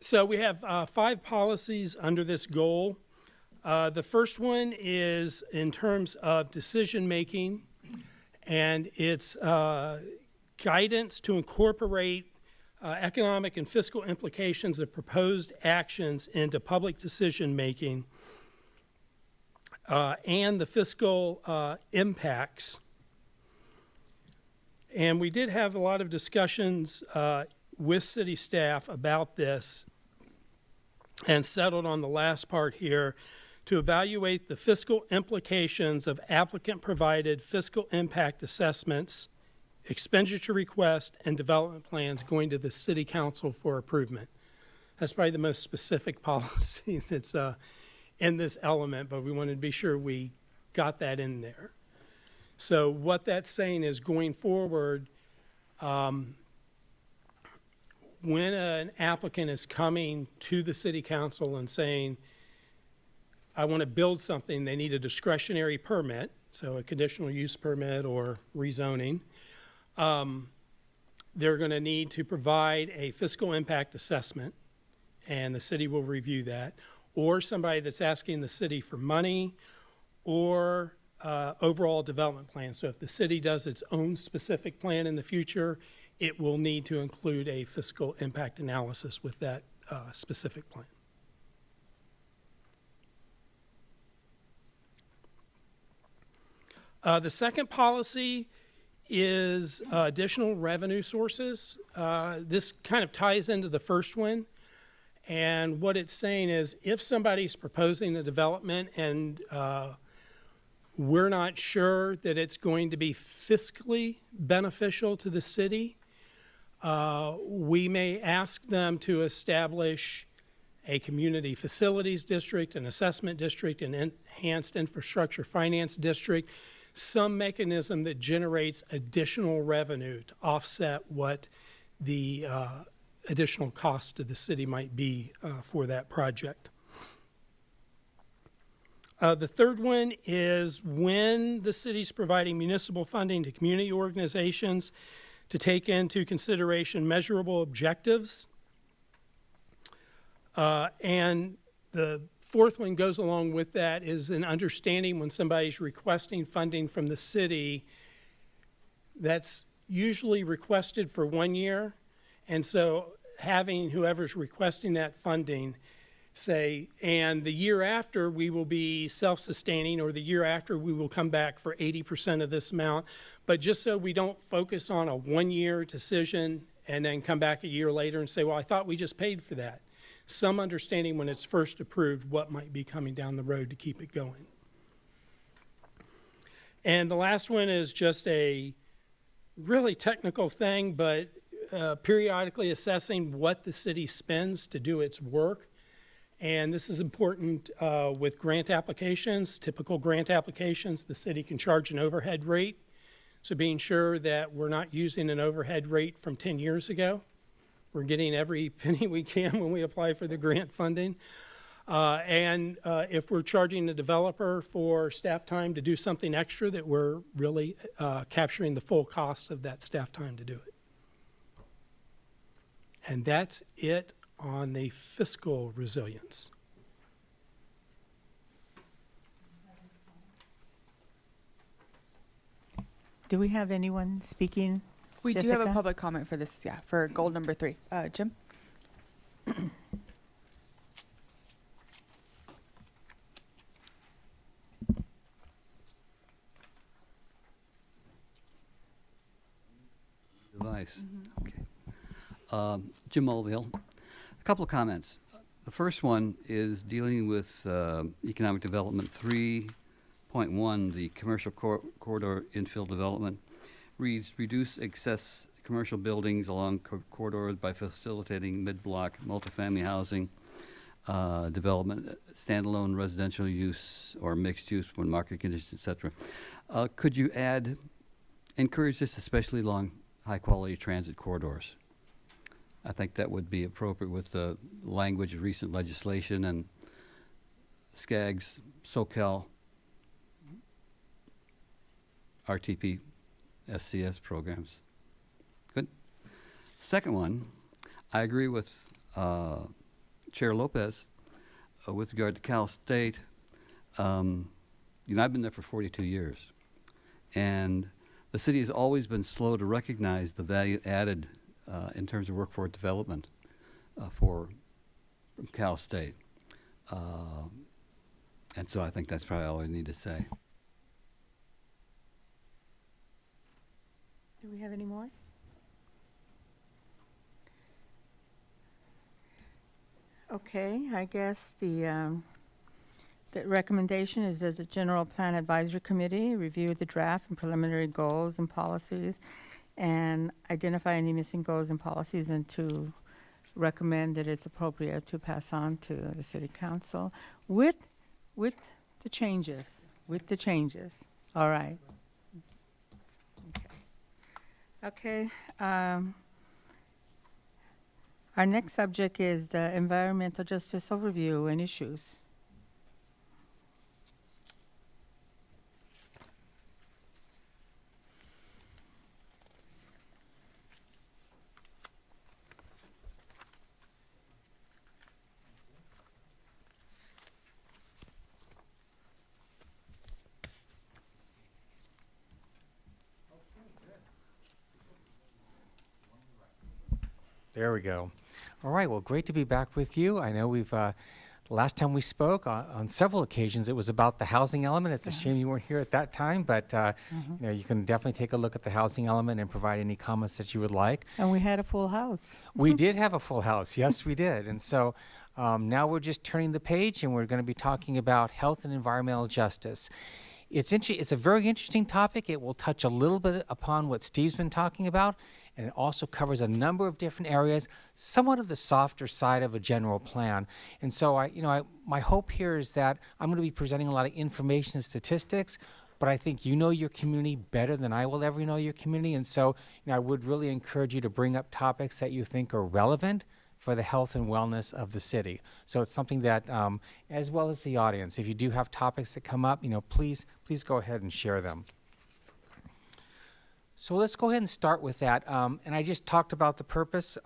So we have 5 policies under this goal. The first one is in terms of decision-making, and it's guidance to incorporate economic and fiscal implications of proposed actions into public decision-making and the fiscal impacts. And we did have a lot of discussions with city staff about this and settled on the last part here to evaluate the fiscal implications of applicant-provided fiscal impact assessments, expenditure requests, and development plans going to the city council for approval. That's probably the most specific policy that's in this element, but we wanted to be sure we got that in there. So what that's saying is going forward, when an applicant is coming to the city council and saying, I want to build something, they need a discretionary permit, so a conditional use permit or rezoning. They're going to need to provide a fiscal impact assessment, and the city will review that. Or somebody that's asking the city for money or overall development plan. So if the city does its own specific plan in the future, it will need to include a fiscal impact analysis with that specific plan. The second policy is additional revenue sources. This kind of ties into the first one. And what it's saying is if somebody's proposing a development and we're not sure that it's going to be fiscally beneficial to the city, we may ask them to establish a community facilities district, an assessment district, an enhanced infrastructure finance district, some mechanism that generates additional revenue to offset what the additional cost to the city might be for that project. The third one is when the city's providing municipal funding to community organizations to take into consideration measurable objectives. And the fourth one goes along with that is an understanding when somebody's requesting funding from the city, that's usually requested for 1 year. And so having whoever's requesting that funding say, and the year after we will be self-sustaining, or the year after we will come back for 80% of this amount. But just so we don't focus on a 1-year decision and then come back a year later and say, well, I thought we just paid for that. Some understanding when it's first approved what might be coming down the road to keep it going. And the last one is just a really technical thing, but periodically assessing what the city spends to do its work. And this is important with grant applications. Typical grant applications, the city can charge an overhead rate. So being sure that we're not using an overhead rate from 10 years ago. We're getting every penny we can when we apply for the grant funding. And if we're charging the developer for staff time to do something extra, that we're really capturing the full cost of that staff time to do it. And that's it on the fiscal resilience. Do we have anyone speaking? We do have a Jessica? public comment for this, yeah, for goal number 3. Jim? Device. Okay. Jim Mulvihill. A couple of comments. The first one is dealing with economic development 3.1, the commercial corridor infill development. Reads, reduce excess commercial buildings along corridors by facilitating mid-block multifamily housing development, standalone residential use or mixed use when market conditions, et cetera. Could you add, encourage this especially along high-quality transit corridors? I think that would be appropriate with the language of recent legislation and SCAG's, SoCal, RTP, SCS programs. Good. Second one, I agree with Chair Lopez with regard to Cal State. I've been there for 42 years, and the city has always been slow to recognize the value added in terms of workforce development from Cal State. And so I think that's probably all I need to say. Do we have any more? Okay, I guess the recommendation is as a general plan advisory committee, review the draft and preliminary goals and policies and identify any missing goals and policies, and to recommend that it's appropriate to pass on to the city council with the changes, All right. Okay. Our next subject is the environmental justice overview and issues. There we go. All right, well, great to be back with you. I know we've, last time we spoke on several occasions, it was about the housing element. It's a shame you weren't here at that time, but you know, you can definitely take a look at the housing element and provide any comments that you would like. And we had a full house. We did have a full house, yes, we did. And so now we're just turning the page, and we're going to be talking about health and environmental justice. It's a very interesting topic. It will touch a little bit upon what Steve's been talking about, and it also covers a number of different areas, somewhat of the softer side of a general plan. And so my hope here is that I'm going to be presenting a lot of information and statistics, but I think you know your community better than I will ever know your community. And so I would really encourage you to bring up topics that you think are relevant for the health and wellness of the city. So it's something that, as well as the audience, if you do have topics that come up, please go ahead and share them. So let's go ahead and start with that. And I just talked about the purpose.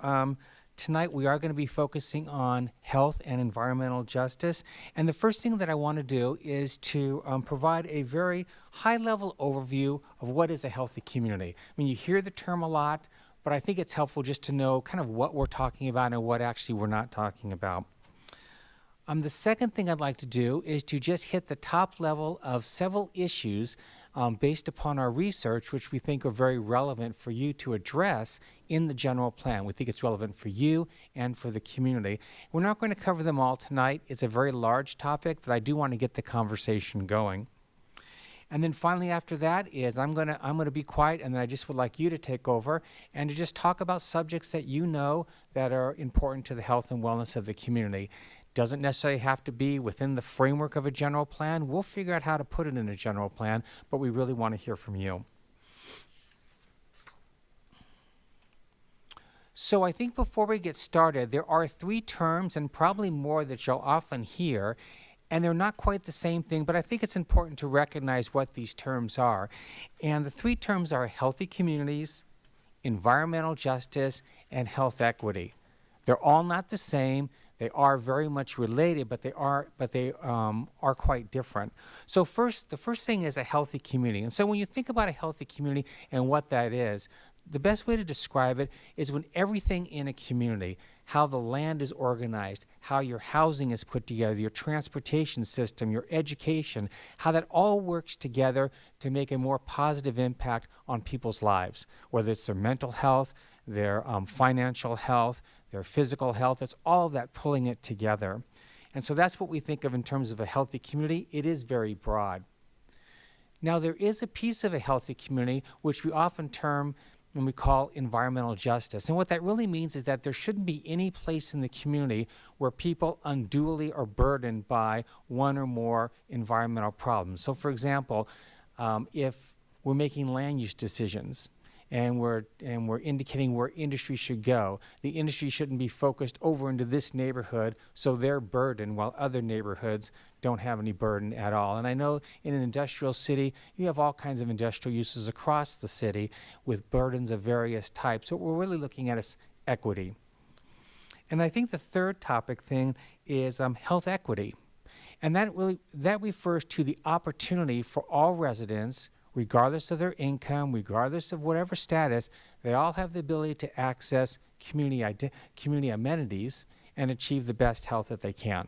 Tonight we are going to be focusing on health and environmental justice. And the first thing that I want to do is to provide a very high-level overview of what is a healthy community. I mean, you hear the term a lot, but I think it's helpful just to know kind of what we're talking about and what actually we're not talking about. The second thing I'd like to do is to just hit the top level of several issues based upon our research, which we think are very relevant for you to address in the general plan. We think it's relevant for you and for the community. We're not going to cover them all tonight. It's a very large topic, but I do want to get the conversation going. And then finally after that is I'm going to be quiet, and then I just would like you to take over and to just talk about subjects that you know that are important to the health and wellness of the community. Doesn't necessarily have to be within the framework of a general plan. We'll figure out how to put it in a general plan, but we really want to hear from you. So I think before we get started, there are 3 terms and probably more that you'll often hear, and they're not quite the same thing, but I think it's important to recognize what these terms are. And the 3 terms are healthy communities, environmental justice, and health equity. They're all not the same. They are very much related, but they are quite different. So the first thing is a healthy community. And so when you think about a healthy community and what that is, the best way to describe it is when everything in a community, how the land is organized, how your housing is put together, your transportation system, your education, how that all works together to make a more positive impact on people's lives, whether it's their mental health, their financial health, their physical health. It's all of that pulling it together. And so that's what we think of in terms of a healthy community. It is very broad. Now, there is a piece of a healthy community which we often term and we call environmental justice. And what that really means is that there shouldn't be any place in the community where people unduly are burdened by one or more environmental problems. So for example, if we're making land use decisions, and we're indicating where industry should go. The industry shouldn't be focused over into this neighborhood, so they're burdened while other neighborhoods don't have any burden at all. And I know in an industrial city, you have all kinds of industrial uses across the city with burdens of various types. So what we're really looking at is equity. And I think the third topic thing is health equity. And that refers to the opportunity for all residents, regardless of their income, regardless of whatever status, they all have the ability to access community amenities and achieve the best health that they can.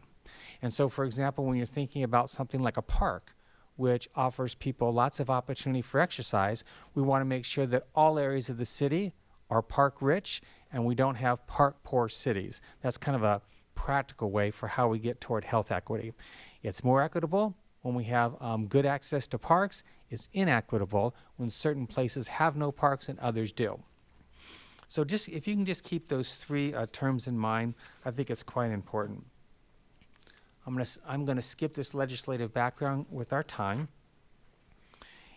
And so, for example, when you're thinking about something like a park, which offers people lots of opportunity for exercise, we want to make sure that all areas of the city are park-rich and we don't have park-poor cities. That's kind of a practical way for how we get toward health equity. It's more equitable when we have good access to parks. Is inequitable when certain places have no parks and others do. So just if you can just keep those 3 terms in mind, I think it's quite important. I'm going to skip this legislative background with our time.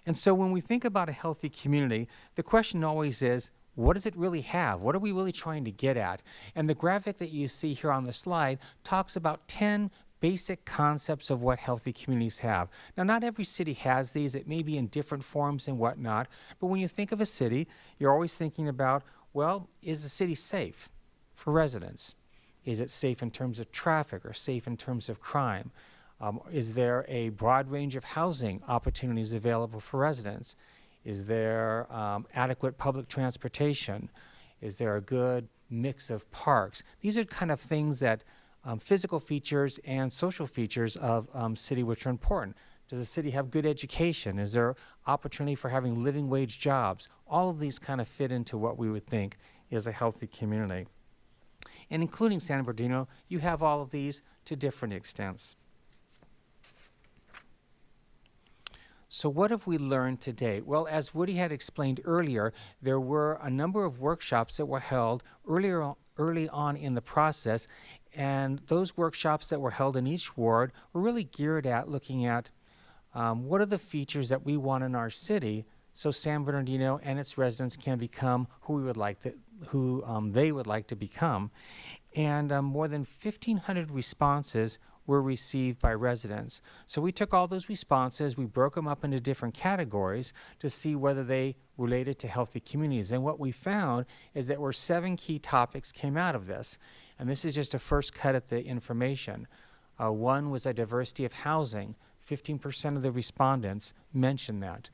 And so when we think about a healthy community, the question always is, what does it really have? What are we really trying to get at? And the graphic that you see here on the slide talks about 10 basic concepts of what healthy communities have. Now, not every city has these. It may be in different forms and whatnot. But when you think of a city, you're always thinking about, well, is the city safe for residents? Is it safe in terms of traffic or safe in terms of crime? Is there a broad range of housing opportunities available for residents? Is there adequate public transportation? Is there a good mix of parks? These are kind of things that physical features and social features of city which are important. Does the city have good education? Is there opportunity for having living wage jobs? All of these kind of fit into what we would think is a healthy community. And including San Bernardino, you have all of these to different extents. So what have we learned to date? Well, as Woody had explained earlier, there were a number of workshops that were held early on in the process, and those workshops that were held in each ward were really geared at looking at what are the features that we want in our city so San Bernardino and its residents can become who they would like to become. And more than 1,500 responses were received by residents. So we took all those responses, we broke them up into different categories to see whether they related to healthy communities. And what we found is that 7 key topics came out of this. And this is just a first cut at the information. One was a diversity of housing. 15% of the respondents mentioned that.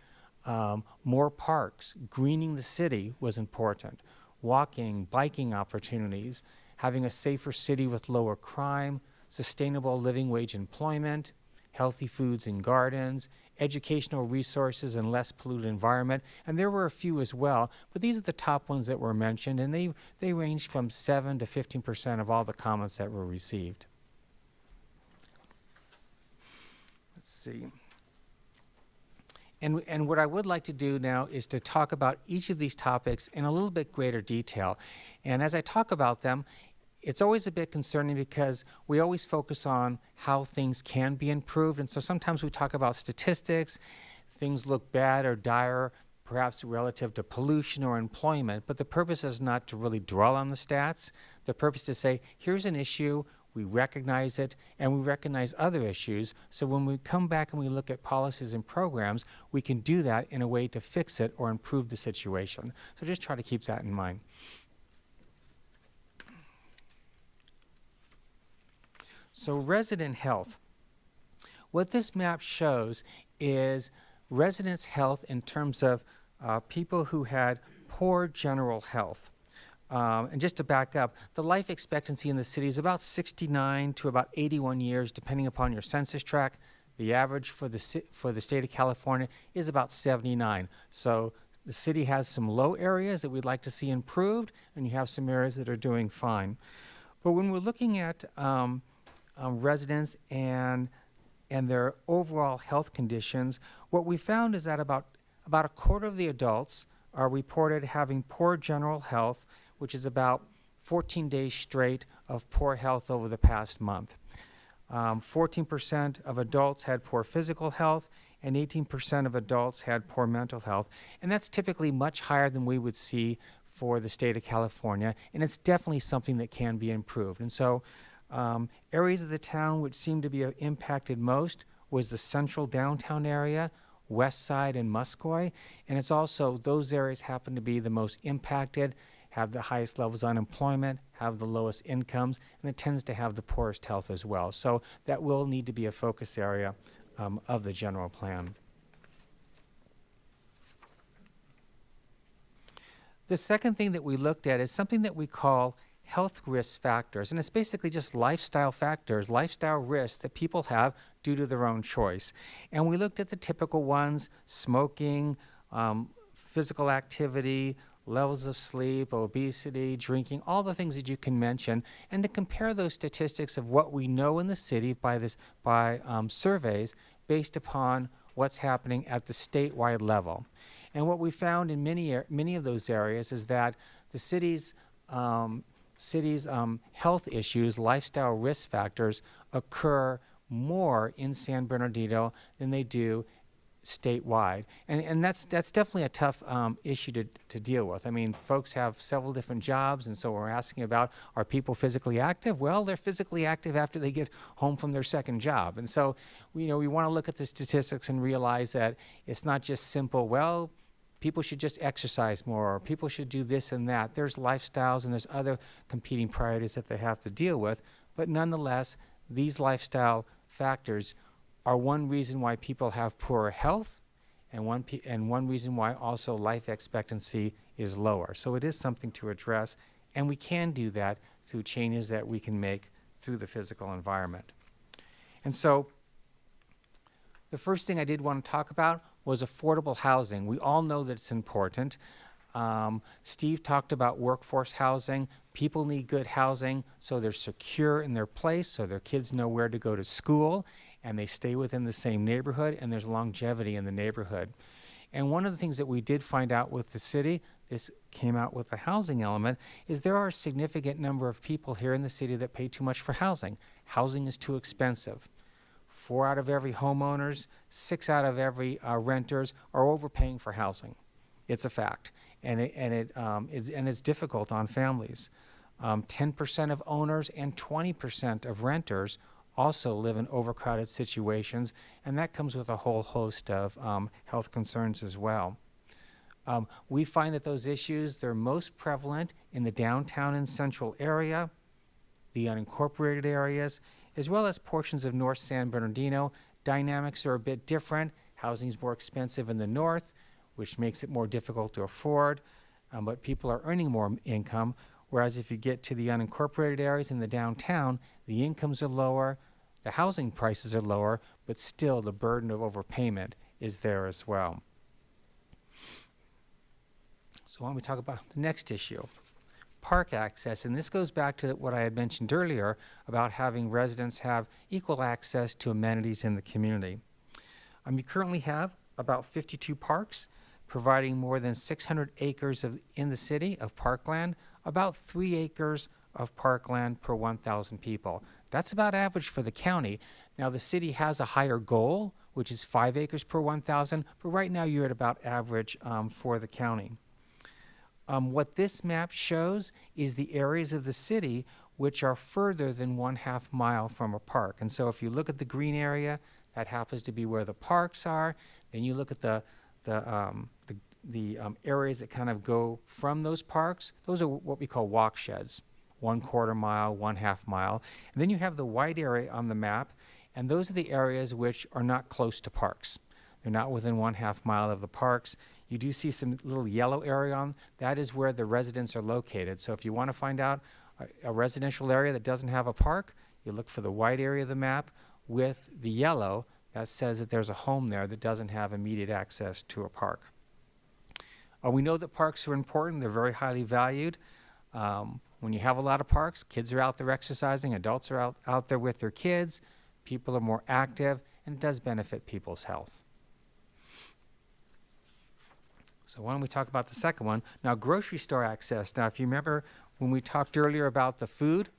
More parks, greening the city was important. Walking, biking opportunities, having a safer city with lower crime, sustainable living wage employment, healthy foods and gardens, educational resources and less polluted environment. And there were a few as well, but these are the top ones that were mentioned, and they ranged from 7 to 15% of all the comments that were received. Let's see. And what I would like to do now is to talk about each of these topics in a little bit greater detail. And as I talk about them, it's always a bit concerning because we always focus on how things can be improved. And so sometimes we talk about statistics, things look bad or dire, perhaps relative to pollution or employment. But the purpose is not to really dwell on the stats. The purpose is to say, here's an issue, we recognize it, and we recognize other issues. So when we come back and we look at policies and programs, we can do that in a way to fix it or improve the situation. So just try to keep that in mind. So resident health. What this map shows is residents' health in terms of people who had poor general health. And just to back up, the life expectancy in the city is about 69 to about 81 years, depending upon your census tract. The average for the state of California is about 79. So the city has some low areas that we'd like to see improved, and you have some areas that are doing fine. But when we're looking at residents and their overall health conditions, what we found is that about a quarter of the adults are reported having poor general health, which is about 14 days straight of poor health over the past month. 14% of adults had poor physical health, and 18% of adults had poor mental health. And that's typically much higher than we would see for the state of California, and it's definitely something that can be improved. And so areas of the town which seem to be impacted most was the central downtown area, West Side and Muscoy, and it's also those areas happen to be the most impacted, have the highest levels of unemployment, have the lowest incomes, and it tends to have the poorest health as well. So that will need to be a focus area of the general plan. The second thing that we looked at is something that we call health risk factors, and it's basically just lifestyle factors, lifestyle risks that people have due to their own choice. And we looked at the typical ones: smoking, physical activity, levels of sleep, obesity, drinking, all the things that you can mention, and to compare those statistics of what we know in the city by surveys based upon what's happening at the statewide level. And what we found in many of those areas is that the city's health issues, lifestyle risk factors, occur more in San Bernardino than they do statewide. And that's definitely a tough issue to deal with. I mean, folks have several different jobs, and so we're asking about, are people physically active? Well, they're physically active after they get home from their second job. And so, we want to look at the statistics and realize that it's not just simple, well, people should just exercise more, or people should do this and that. There's lifestyles and there's other competing priorities that they have to deal with. But nonetheless, these lifestyle factors are one reason why people have poorer health, and one reason why also life expectancy is lower. So it is something to address, and we can do that through changes that we can make through the physical environment. And so the first thing I did want to talk about was affordable housing. We all know that it's important. Steve talked about workforce housing. People need good housing so they're secure in their place, so their kids know where to go to school, and they stay within the same neighborhood, and there's longevity in the neighborhood. And one of the things that we did find out with the city, this came out with the housing element, is there are a significant number of people here in the city that pay too much for housing. Housing is too expensive. 4 out of every homeowners, 6 out of every renters are overpaying for housing. It's a fact, and it's difficult on families. 10% of owners and 20% of renters also live in overcrowded situations, and that comes with a whole host of health concerns as well. We find that those issues, they're most prevalent in the downtown and central area, the unincorporated areas, as well as portions of North San Bernardino. Dynamics are a bit different. Housing's more expensive in the north, which makes it more difficult to afford, but people are earning more income, whereas if you get to the unincorporated areas in the downtown, the incomes are lower, the housing prices are lower, but still the burden of overpayment is there as well. So why don't we talk about the next issue? Park access, and this goes back to what I had mentioned earlier about having residents have equal access to amenities in the community. You currently have about 52 parks, providing more than 600 acres in the city of parkland, about 3 acres of parkland per 1,000 people. That's about average for the county. Now, the city has a higher goal, which is 5 acres per 1,000, but right now you're at about average for the county. What this map shows is the areas of the city which are further than 1/2 mile from a park. And so if you look at the green area, that happens to be where the parks are. Then you look at the areas that kind of go from those parks. Those are what we call walk sheds, 1/4 mile, 1/2 mile. And then you have the white area on the map, and those are the areas which are not close to parks. They're not within 1/2 mile of the parks. You do see some little yellow area on, that is where the residents are located. So if you want to find out a residential area that doesn't have a park, you look for the white area of the map with the yellow that says that there's a home there that doesn't have immediate access to a park. We know that parks are important. They're very highly valued. When you have a lot of parks, kids are out there exercising, adults are out there with their kids, people are more active, and it does benefit people's health. So why don't we talk about the second one? Now, grocery store access. Now, if you remember when we talked earlier about the food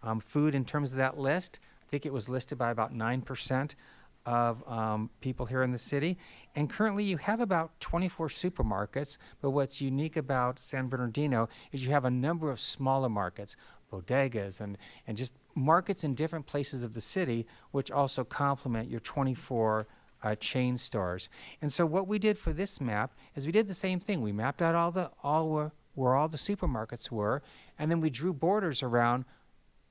in terms of that list, I think it was listed by about 9% of people here in the city. And currently you have about 24 supermarkets, but what's unique about San Bernardino is you have a number of smaller markets, bodegas, and just markets in different places of the city, which also complement your 24 chain stores. And so what we did for this map is we did the same thing. We mapped out where all the supermarkets were, and then we drew borders around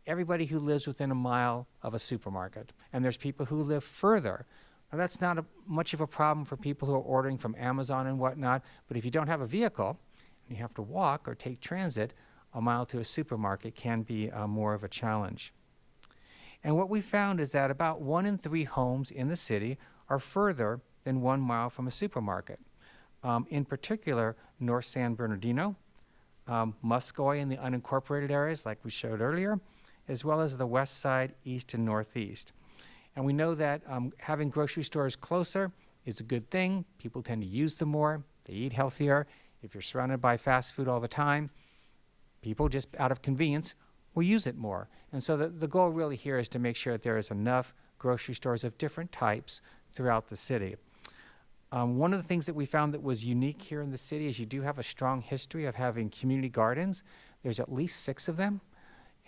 everybody who lives within a mile of a supermarket. And there's people who live further. Now, that's not much of a problem for people who are ordering from Amazon and whatnot, but if you don't have a vehicle and you have to walk or take transit, a mile to a supermarket can be more of a challenge. And what we found is that about 1 in 3 homes in the city are further than 1 mile from a supermarket. In particular, North San Bernardino, Muscoy in the unincorporated areas like we showed earlier, as well as the west side, east and northeast. And we know that having grocery stores closer is a good thing. People tend to use them more. They eat healthier. If you're surrounded by fast food all the time, people just out of convenience will use it more. And so the goal really here is to make sure that there is enough grocery stores of different types throughout the city. One of the things that we found that was unique here in the city is you do have a strong history of having community gardens. There's at least 6 of them.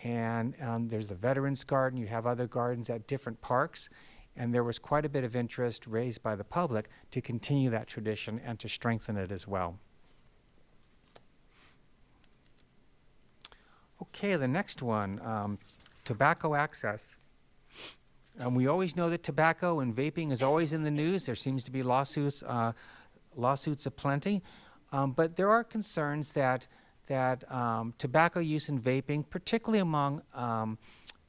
And there's the Veterans Garden. You have other gardens at different parks. And there was quite a bit of interest raised by the public to continue that tradition and to strengthen it as well. Okay, the next one, tobacco access. We always know that tobacco and vaping is always in the news. There seems to be lawsuits aplenty. But there are concerns that tobacco use and vaping, particularly among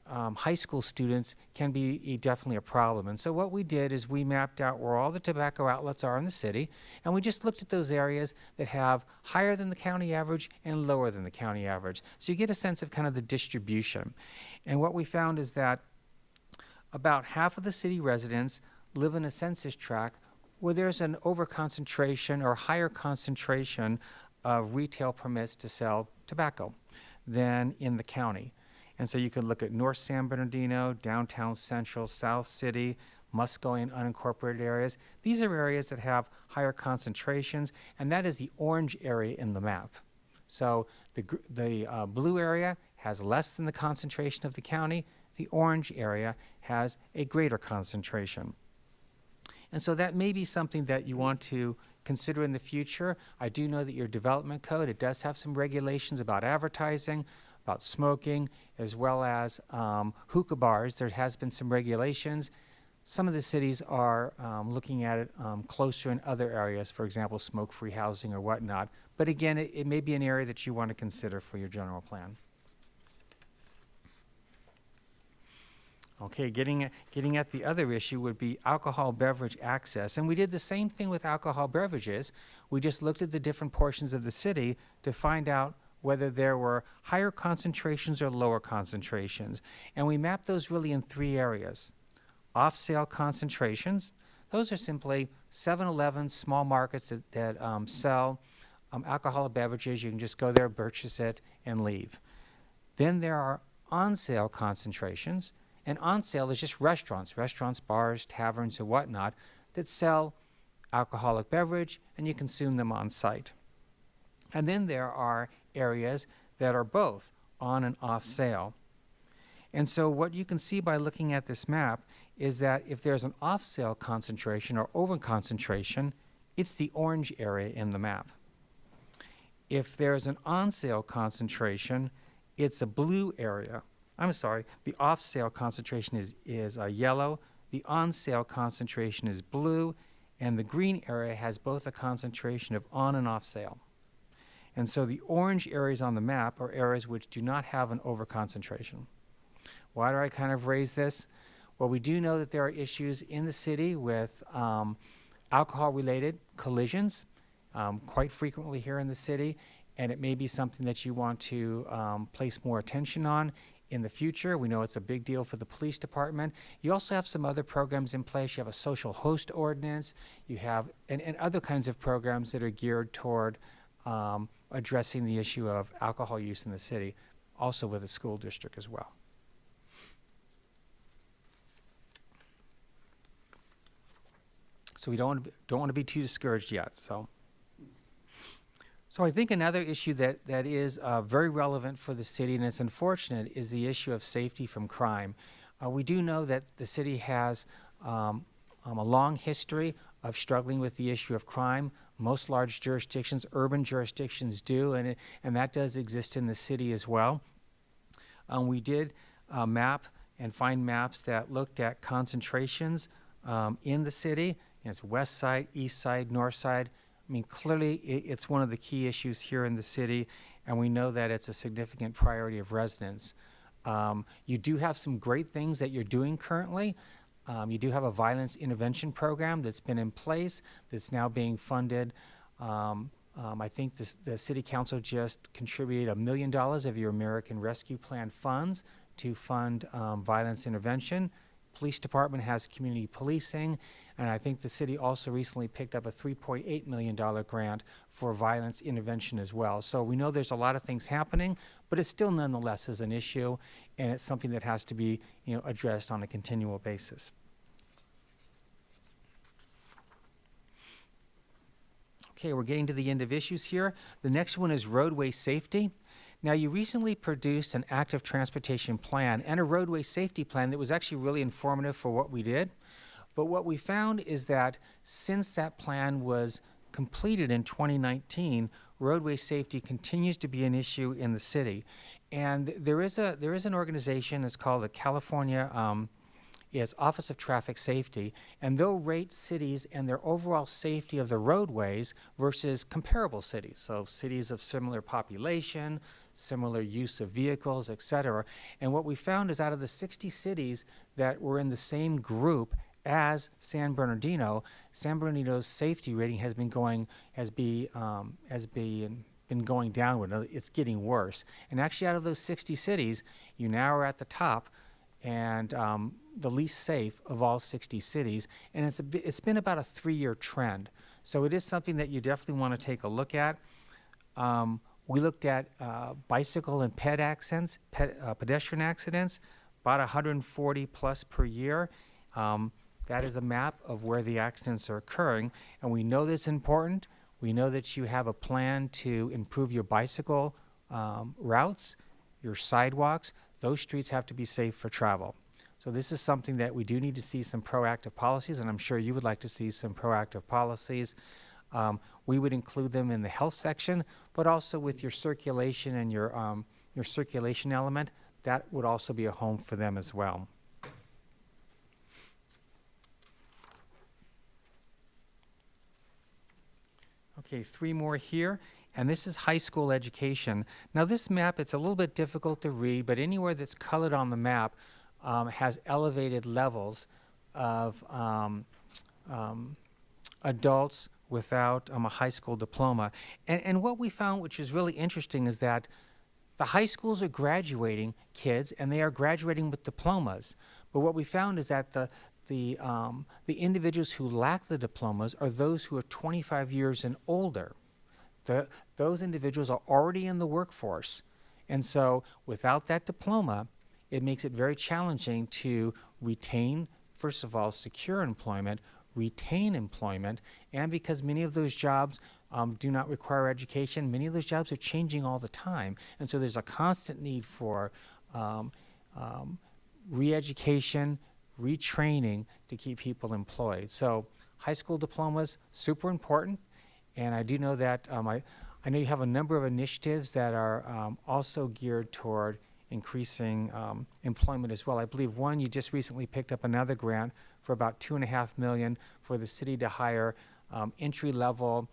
high school students, can be definitely a problem. And so what we did is we mapped out where all the tobacco outlets are in the city, and we just looked at those areas that have higher than the county average and lower than the county average. So you get a sense of kind of the distribution. And what we found is that about half of the city residents live in a census tract where there's an overconcentration or higher concentration of retail permits to sell tobacco than in the county. And so you could look at North San Bernardino, downtown Central, South City, Muscoy, and unincorporated areas. These are areas that have higher concentrations, and that is the orange area in the map. So the blue area has less than the concentration of the county. The orange area has a greater concentration. And so that may be something that you want to consider in the future. I do know that your development code, it does have some regulations about advertising, about smoking, as well as hookah bars. There has been some regulations. Some of the cities are looking at it closer in other areas, for example, smoke-free housing or whatnot. But again, it may be an area that you want to consider for your general plan. Okay, getting at the other issue would be alcohol beverage access. And we did the same thing with alcohol beverages. We just looked at the different portions of the city to find out whether there were higher concentrations or lower concentrations. And we mapped those really in 3 areas. Off-sale concentrations, those are simply 7-Eleven, small markets that sell alcoholic beverages. You can just go there, purchase it, and leave. Then there are on-sale concentrations. And on sale is just restaurants, bars, taverns, and whatnot that sell alcoholic beverage, and you consume them on site. And then there are areas that are both on and off sale. And so what you can see by looking at this map is that if there's an off sale concentration or over concentration, it's the orange area in the map. If there's an on sale concentration, it's a blue area. I'm sorry, the off-sale concentration is yellow, the on-sale concentration is blue, and the green area has both a concentration of on and off sale. And so the orange areas on the map are areas which do not have an over-concentration. Why do I kind of raise this? Well, we do know that there are issues in the city with alcohol-related collisions quite frequently here in the city, and it may be something that you want to place more attention on in the future. We know it's a big deal for the police department. You also have some other programs in place. You have a social host ordinance. You have and other kinds of programs that are geared toward addressing the issue of alcohol use in the city, also with the school district as well. So we don't want to be too discouraged yet. So I think another issue that is very relevant for the city, and it's unfortunate, is the issue of safety from crime. We do know that the city has a long history of struggling with the issue of crime. Most large jurisdictions, urban jurisdictions do, and that does exist in the city as well. We did map and find maps that looked at concentrations in the city. It's west side, east side, north side. I mean, clearly, it's one of the key issues here in the city, and we know that it's a significant priority of residents. You do have some great things that you're doing currently. You do have a violence intervention program that's been in place, that's now being funded. I think the City Council just contributed $1 million of your American Rescue Plan funds to fund violence intervention. Police Department has community policing, and I think the city also recently picked up a $3.8 million grant for violence intervention as well. So we know there's a lot of things happening, but it still nonetheless is an issue, and it's something that has to be addressed on a continual basis. Okay, we're getting to the end of issues here. The next one is roadway safety. Now, you recently produced an active transportation plan and a roadway safety plan that was actually really informative for what we did. But what we found is that since that plan was completed in 2019, roadway safety continues to be an issue in the city. And there is an organization, it's called the California Office of Traffic Safety, and they'll rate cities and their overall safety of the roadways versus comparable cities, so cities of similar population, similar use of vehicles, et cetera. And what we found is out of the 60 cities that were in the same group as San Bernardino's safety rating has been going downward. It's getting worse. And actually, out of those 60 cities, you now are at the top, and the least safe of all 60 cities. And it's been about a 3-year trend. So it is something that you definitely want to take a look at. We looked at bicycle and pedestrian accidents, about 140 plus per year. That is a map of where the accidents are occurring, and we know this is important. We know that you have a plan to improve your bicycle routes, your sidewalks. Those streets have to be safe for travel. So this is something that we do need to see some proactive policies, and I'm sure you would like to see some proactive policies. we would include them in the health section, but also with your circulation and your circulation element, that would also be a home for them as well. Okay, 3 more here, and this is high school education. Now this map, it's a little bit difficult to read, but anywhere that's colored on the map has elevated levels of adults without a high school diploma. And what we found, which is really interesting, is that the high schools are graduating kids, and they are graduating with diplomas. But what we found is that the individuals who lack the diplomas are those who are 25 years and older. Those individuals are already in the workforce. And so without that diploma, it makes it very challenging to retain, first of all, secure employment, retain employment, and because many of those jobs do not require education, many of those jobs are changing all the time. And so there's a constant need for re-education, retraining to keep people employed. So high school diplomas, super important. And I do know that, I know you have a number of initiatives that are also geared toward increasing employment as well. I believe one, you just recently picked up another grant for about $2.5 million for the city to hire an entry-level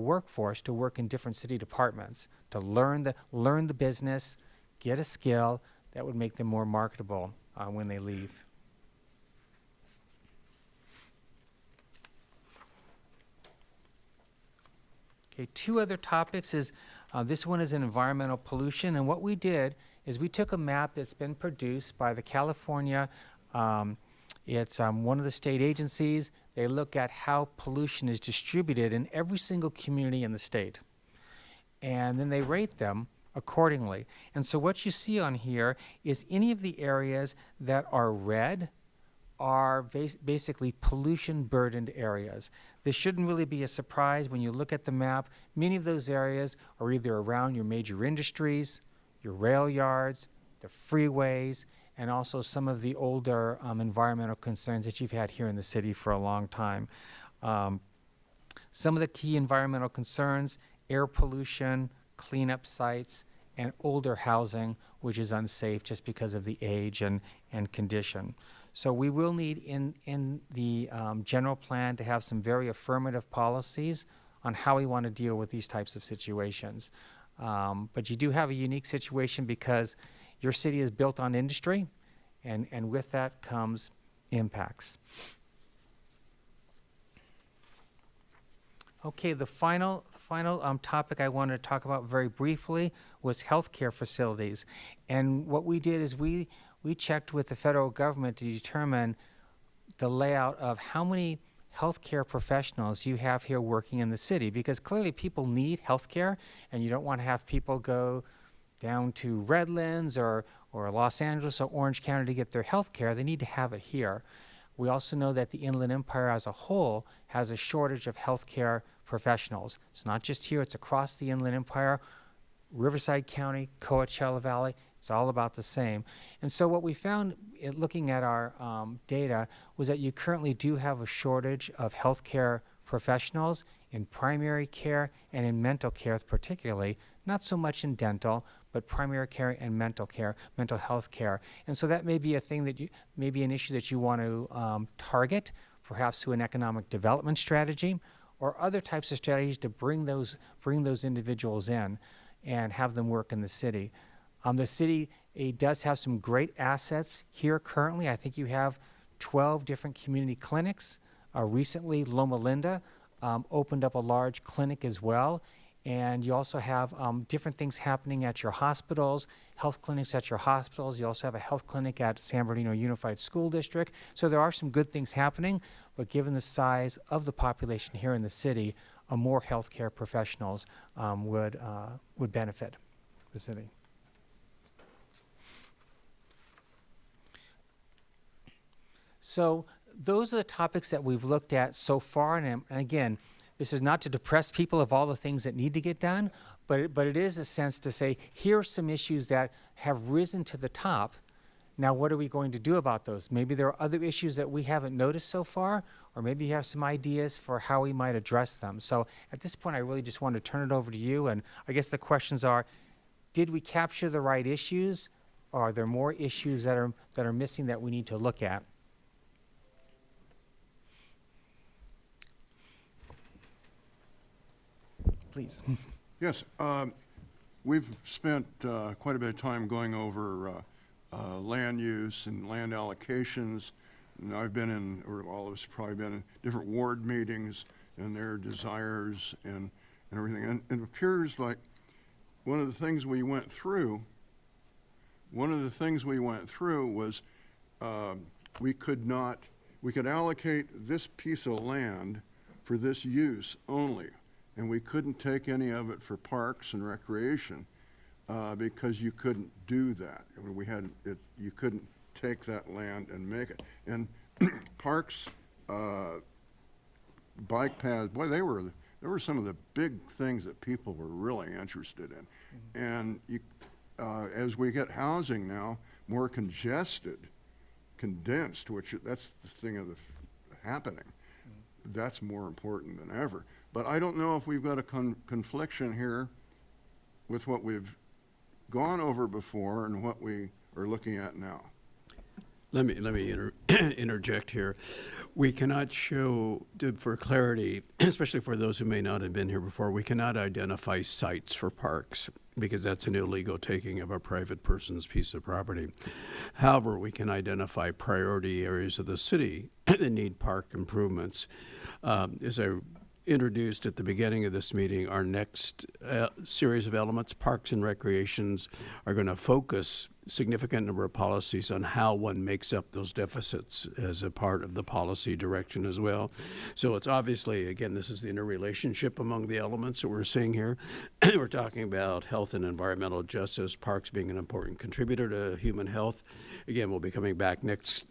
workforce to work in different city departments, to learn the business, get a skill that would make them more marketable when they leave. Okay, 2 other topics is, this one is in environmental pollution, and what we did is we took a map that's been produced by the California, it's one of the state agencies. They look at how pollution is distributed in every single community in the state. And then they rate them accordingly. And so what you see on here is any of the areas that are red are basically pollution-burdened areas. This shouldn't really be a surprise when you look at the map. Many of those areas are either around your major industries, your rail yards, the freeways, and also some of the older environmental concerns that you've had here in the city for a long time. Some of the key environmental concerns: air pollution, cleanup sites, and older housing, which is unsafe just because of the age and condition. So we will need in the general plan to have some very affirmative policies on how we want to deal with these types of situations. But you do have a unique situation because your city is built on industry, and with that comes impacts. Okay, the final topic I wanted to talk about very briefly was healthcare facilities. And what we did is we checked with the federal government to determine the layout of how many healthcare professionals you have here working in the city, because clearly people need healthcare, and you don't want to have people go down to Redlands or Los Angeles or Orange County to get their healthcare. They need to have it here. We also know that the Inland Empire as a whole has a shortage of healthcare professionals. It's not just here, it's across the Inland Empire, Riverside County, Coachella Valley, it's all about the same. And so what we found in looking at our data was that you currently do have a shortage of healthcare professionals in primary care and in mental care particularly, not so much in dental, but primary care and mental health care. And so that may be a thing that may be an issue that you want to target, perhaps through an economic development strategy or other types of strategies to bring those individuals in and have them work in the city. The city does have some great assets here currently. I think you have 12 different community clinics. Recently, Loma Linda opened up a large clinic as well. And you also have different things happening at your hospitals, health clinics at your hospitals. You also have a health clinic at San Bernardino Unified School District. So there are some good things happening, but given the size of the population here in the city, more healthcare professionals would benefit the city. So those are the topics that we've looked at so far, and again, this is not to depress people of all the things that need to get done, but it is a sense to say, here are some issues that have risen to the top Now, what are we going to do about those? Maybe there are other issues that we haven't noticed so far, or maybe you have some ideas for how we might address them. So at this point, I really just want to turn it over to you. And I guess the questions are, did we capture the right issues? Or are there more issues that are missing that we need to look at? Please. Yes, we've spent quite a bit of time going over land use and land allocations. And I've been in, or all of us have probably been in different ward meetings and their desires and everything. And it appears like one of the things we went through was we could allocate this piece of land for this use only. And we couldn't take any of it for parks and recreation because you couldn't do that. I mean, you couldn't take that land and make it. And parks, bike paths, boy, they were some of the big things that people were really interested in. And as we get housing now more congested, condensed, which that's the thing of the happening, that's more important than ever. But I don't know if we've got a confliction here with what we've gone over before and what we are looking at now. Let me interject here. We cannot show, for clarity, especially for those who may not have been here before, we cannot identify sites for parks because that's an illegal taking of a private person's piece of property. However, we can identify priority areas of the city that need park improvements. As I introduced at the beginning of this meeting, our next series of elements, parks and recreations, are going to focus significant number of policies on how one makes up those deficits as a part of the policy direction as well. So it's obviously, again, this is the interrelationship among the elements that we're seeing here. We're talking about health and environmental justice, parks being an important contributor to human health. Again, we'll be coming back next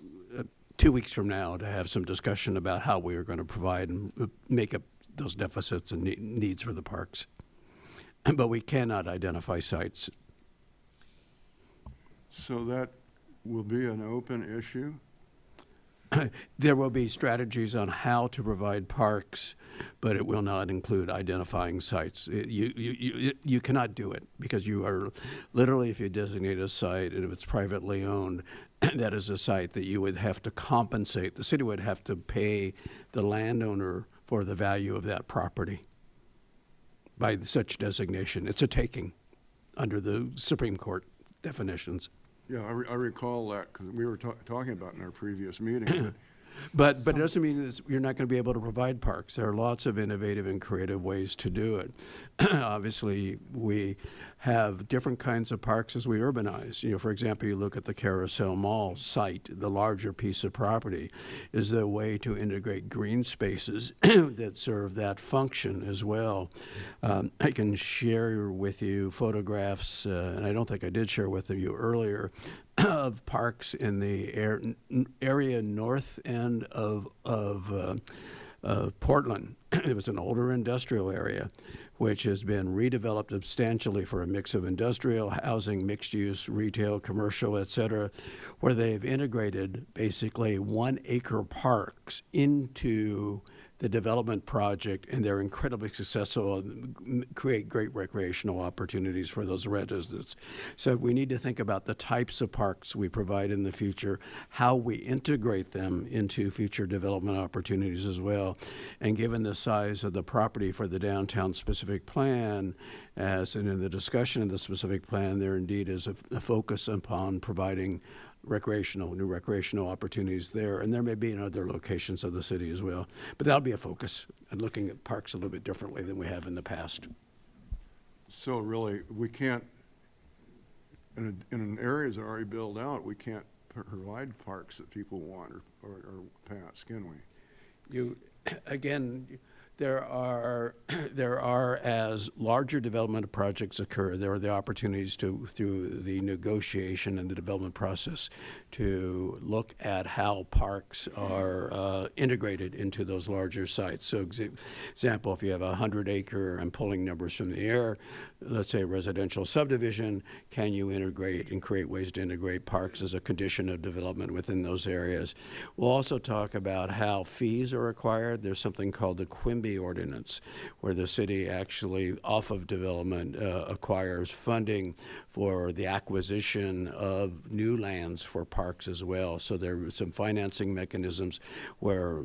2 weeks from now to have some discussion about how we are going to provide and make up those deficits and needs for the parks. But we cannot identify sites. So that will be an open issue? There will be strategies on how to provide parks, but it will not include identifying sites. You cannot do it because you are literally, if you designate a site and if it's privately owned, that is a site that you would have to compensate. The city would have to pay the landowner for the value of that property by such designation. It's a taking under the Supreme Court definitions. Yeah, I recall that because we were talking about in our previous meeting. But it doesn't mean that you're not going to be able to provide parks. There are lots of innovative and creative ways to do it. Obviously, we have different kinds of parks as we urbanize. You know, for example, you look at the Carousel Mall site, the larger piece of property, is there a way to integrate green spaces that serve that function as well. I can share with you photographs, and I don't think I did share with you earlier, of parks in the area north end of Portland. It was an older industrial area, which has been redeveloped substantially for a mix of industrial, housing, mixed use, retail, commercial, et cetera, where they've integrated basically 1 acre parks into the development project, and they're incredibly successful and create great recreational opportunities for those residents. So we need to think about the types of parks we provide in the future, how we integrate them into future development opportunities as well. And given the size of the property for the downtown specific plan, as and in the discussion of the specific plan, there indeed is a focus upon providing new recreational opportunities there, and there may be in other locations of the city as well. But that'll be a focus, and looking at parks a little bit differently than we have in the past. So really, we can't, in areas that are already built out, we can't provide parks that people want or pass, can we? Again, There are, as larger development projects occur, there are the opportunities through the negotiation and the development process, to look at how parks are integrated into those larger sites. So, example, if you have a 100-acre, I'm pulling numbers from the air, let's say residential subdivision, can you integrate and create ways to integrate parks as a condition of development within those areas? We'll also talk about how fees are required. There's something called the Quimby Ordinance, where the city actually, off of development, acquires funding for the acquisition of new lands for parks as well. So there are some financing mechanisms where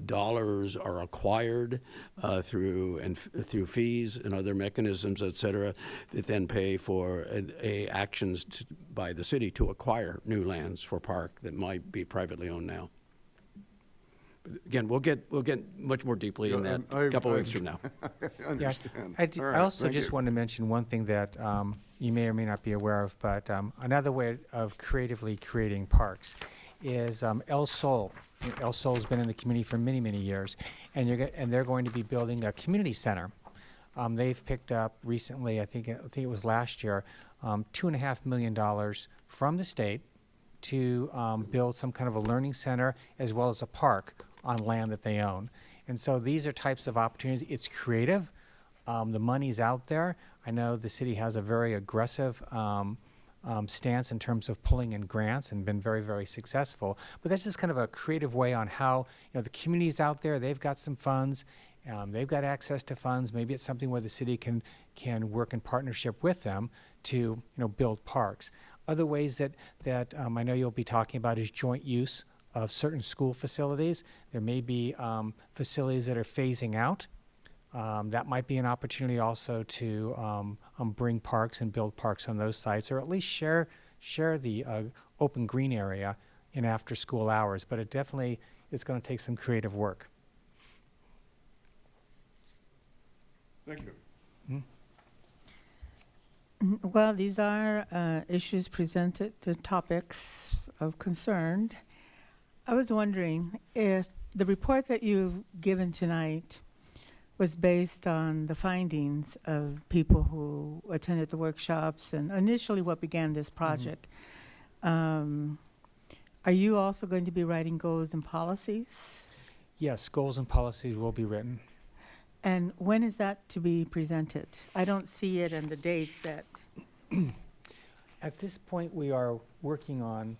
dollars are acquired through fees and other mechanisms, et cetera, that then pay for actions by the city to acquire new lands for park that might be privately owned now. Again, we'll get much more deeply in that a couple of weeks from now. I understand. I All right, also thank just you. want to mention one thing that you may or may not be aware of, but another way of creatively creating parks is El Sol. El Sol's been in the community for many, many years, and they're going to be building a community center. They've picked up recently, I think it was last year, $2.5 million from the state to build some kind of a learning center as well as a park on land that they own. And so these are types of opportunities. It's creative. The money's out there. I know the city has a very aggressive stance in terms of pulling in grants and been very, very successful. But that's just kind of a creative way on how, the community's out there, they've got some funds, they've got access to funds. Maybe it's something where the city can work in partnership with them to, build parks. Other ways that I know you'll be talking about is joint use of certain school facilities. There may be facilities that are phasing out. That might be an opportunity also to bring parks and build parks on those sites, or at least share the open green area in after-school hours. But it definitely is going to take some creative work. Thank you. Well, these are issues presented, the topics of concern. I was wondering if the report that you've given tonight was based on the findings of people who attended the workshops and initially what began this project. Are you also going to be writing goals and policies? Yes, goals and policies will be written. And when is that to be presented? I don't see it in the dates that. At this point, we are working on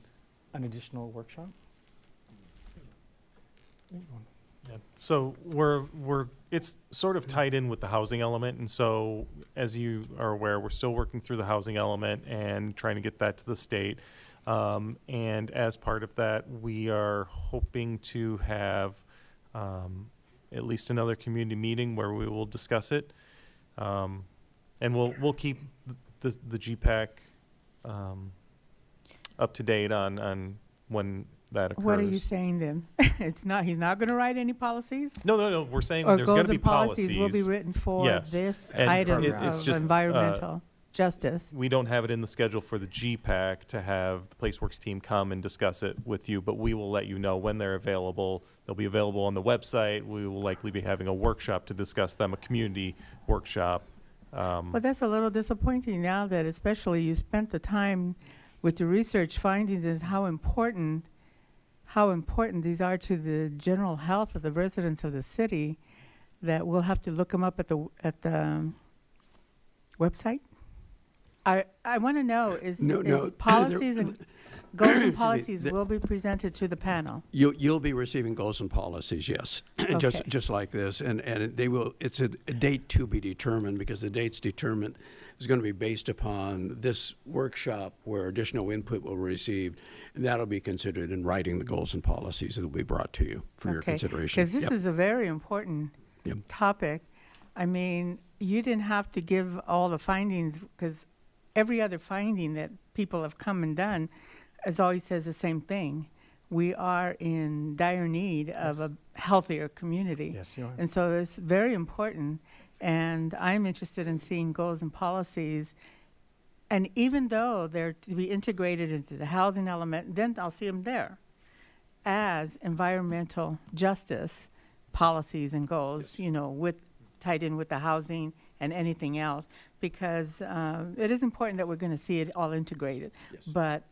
an additional workshop. Yeah. So it's sort of tied in with the housing element, and so as you are aware, we're still working through the housing element and trying to get that to the state. And as part of that, we are hoping to have at least another community meeting where we will discuss it, and we'll keep the GPAC up to date on when that occurs. What are you saying then? He's not going to write any policies? No. We're saying Or there's going goals to be and policies will be policies. written for Yes. this And item it's of just, environmental justice. We don't have it in the schedule for the GPAC to have the PlaceWorks team come and discuss it with you, but we will let you know when they're available. They'll be available on the website. We will likely be having a workshop to discuss them, a community workshop. Well, that's a little disappointing now that especially you spent the time with the research findings and how important these are to the general health of the residents of the city, that we'll have to look them up at the website. I want to know is policies and goals and policies will be presented to the panel. You'll be receiving goals and policies, yes, Okay. just like this, and they will. It's a date to be determined, because the date's determined is going to be based upon this workshop where additional input will be received, and that'll be considered in writing the goals and policies that will be brought to you for your consideration. Because this is a very important Yep. topic. I mean, you didn't have to give all the findings, because every other finding that people have come and done as always says the same thing. We are in dire need of a healthier community. Yes, you are. And so it's very important. And I'm interested in seeing goals and policies. And even though they're to be integrated into the housing element, then I'll see them there as environmental justice policies and goals, you know, with, tied in with the housing and anything else, because it is important that we're going to see it all integrated. Yes. But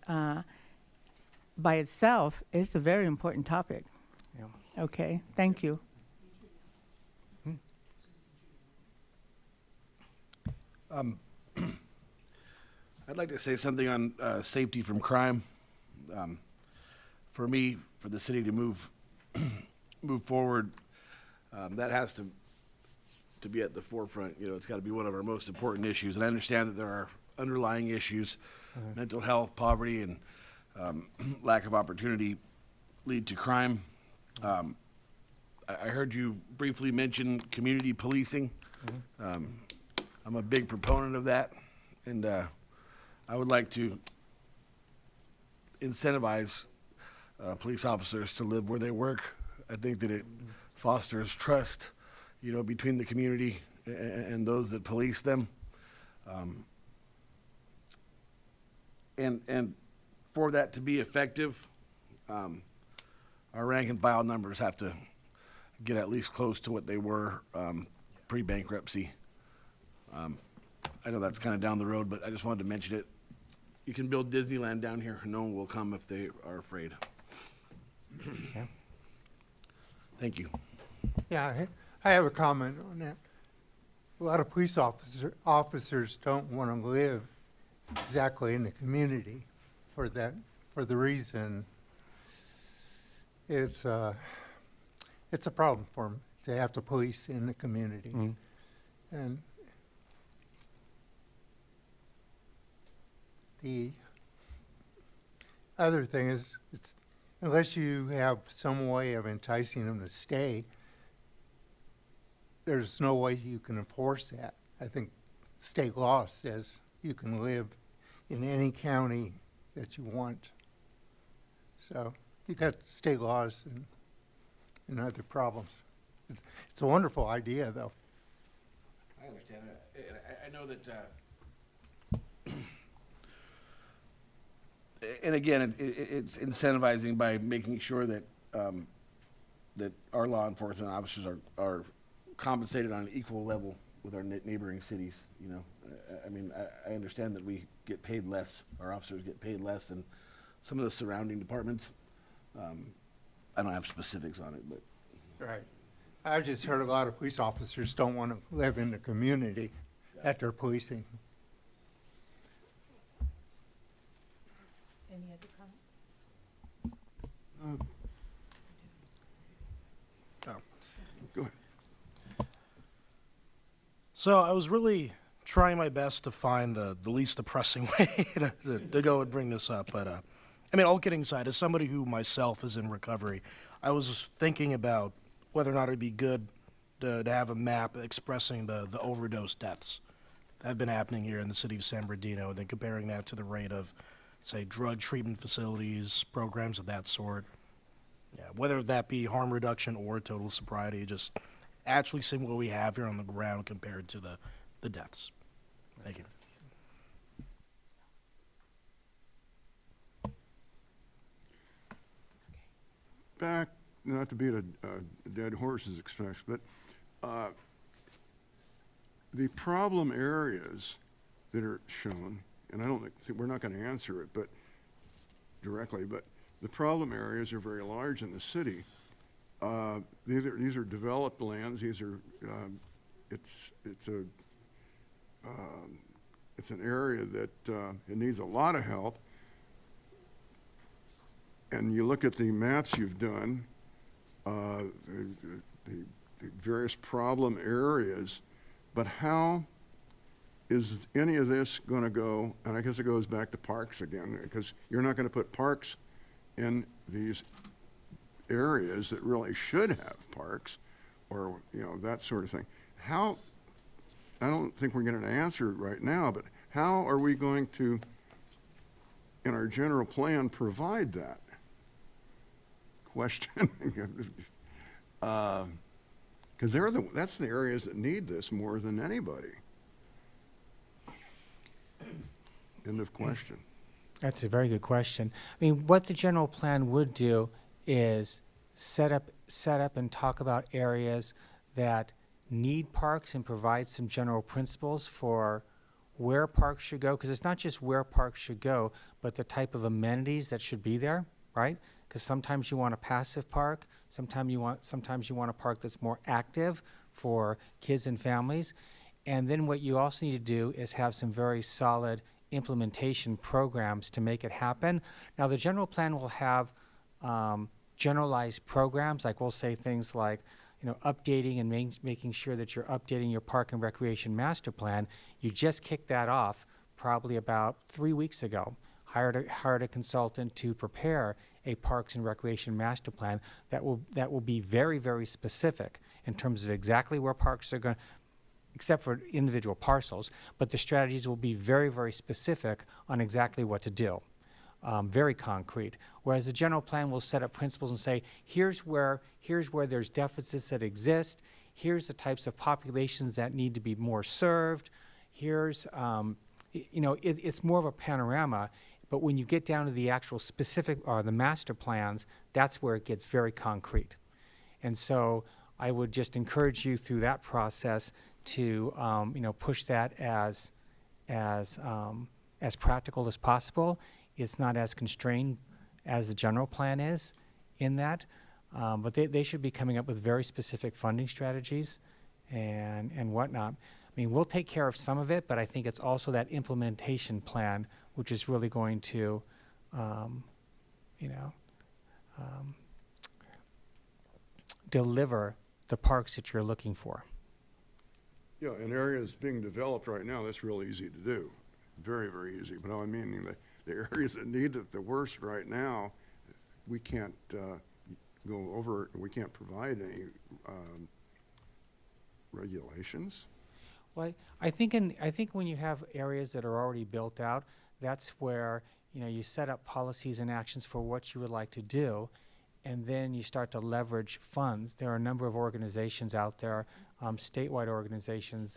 by itself, it's a very important topic. Yeah. Okay, thank you. I'd like to say something on safety from crime. For me, for the city to move forward, that has to be at the forefront. You know, it's got to be one of our most important issues. And I understand that there are underlying issues, mental health, poverty, and lack of opportunity lead to crime. I heard you briefly mention community policing. I'm a big proponent of that, and I would like to incentivize police officers to live where they work. I think that it fosters trust, you know, between the community and those that police them. And for that to be effective, our rank and file numbers have to get at least close to what they were pre-bankruptcy. I know that's kind of down the road, but I just wanted to mention it. You can build Disneyland down here, and no one will come if they are afraid. Yeah. Thank you. Yeah, I have a comment on that. A lot of police officers don't want to live exactly in the community for the reason it's a problem for them to have to police in the community. And the other thing is, unless you have some way of enticing them to stay, there's no way you can enforce that. I think state law says you can live in any county that you want. So you got state laws and other problems. It's a wonderful idea, though. I understand that. I know that, and again, it's incentivizing by making sure that that our law enforcement officers are compensated on an equal level with our neighboring cities. You know, I mean, I understand that we get paid less. Our officers get paid less than some of the surrounding departments. I don't have specifics on it, but Right. I've just heard a lot of police officers don't want to live in the community that they're policing. Any other comments? Go ahead. So I was really trying my best to find the least depressing way to go and bring this up. But, I mean, all kidding aside, as somebody who myself is in recovery, I was thinking about whether or not it'd be good to have a map expressing the overdose deaths that have been happening here in the city of San Bernardino, and then comparing that to the rate of, say, drug treatment facilities, programs of that sort. Yeah, whether that be harm reduction or total sobriety, just actually seeing what we have here on the ground compared to the deaths. Thank you. Back, not to beat a dead horse's expense, but the problem areas that are shown, and I don't think, we're not going to answer it but directly, but the problem areas are very large in the city. These are developed lands. These are it's an area that it needs a lot of help. And you look at the maps you've done, the various problem areas, but how is any of this going to go? And I guess it goes back to parks again, because you're not going to put parks in these areas that really should have parks, or that sort of thing. How? I don't think we're getting an answer right now, but how are we going to, in our general plan, provide that? Question, because that's the areas that need this more than anybody. End of question. That's a very good question. I mean, what the general plan would do is set up and talk about areas that need parks and provide some general principles for where parks should go, because it's not just where parks should go, but the type of amenities that should be there, right? Because sometimes you want a passive park, sometimes you want a park that's more active for kids and families. And then what you also need to do is have some very solid implementation programs to make it happen. Now, the general plan will have generalized programs, like we'll say things like, updating and making sure that you're updating your park and recreation master plan. You just kicked that off probably about 3 weeks ago. Hired a consultant to prepare a parks and recreation master plan that will be very, very specific in terms of exactly where parks are going, except for individual parcels, but the strategies will be very, very specific on exactly what to do. Very concrete. Whereas the general plan will set up principles and say, here's where there's deficits that exist, here's the types of populations that need to be more served, here's, it's more of a panorama, but when you get down to the actual specific, or the master plans, that's where it gets very concrete. And so I would just encourage you through that process to, push that as practical as possible. It's not as constrained as the general plan is in that, but they should be coming up with very specific funding strategies and whatnot. I mean, we'll take care of some of it, but I think it's also that implementation plan which is really going to, deliver the parks that you're looking for. Yeah, in areas being developed right now, that's real easy to do. Very, very easy. But I mean, the areas that need it the worst right now, we can't go over, we can't provide any regulations. Well, I think when you have areas that are already built out, that's where, you set up policies and actions for what you would like to do, and then you start to leverage funds. There are a number of organizations out there, statewide organizations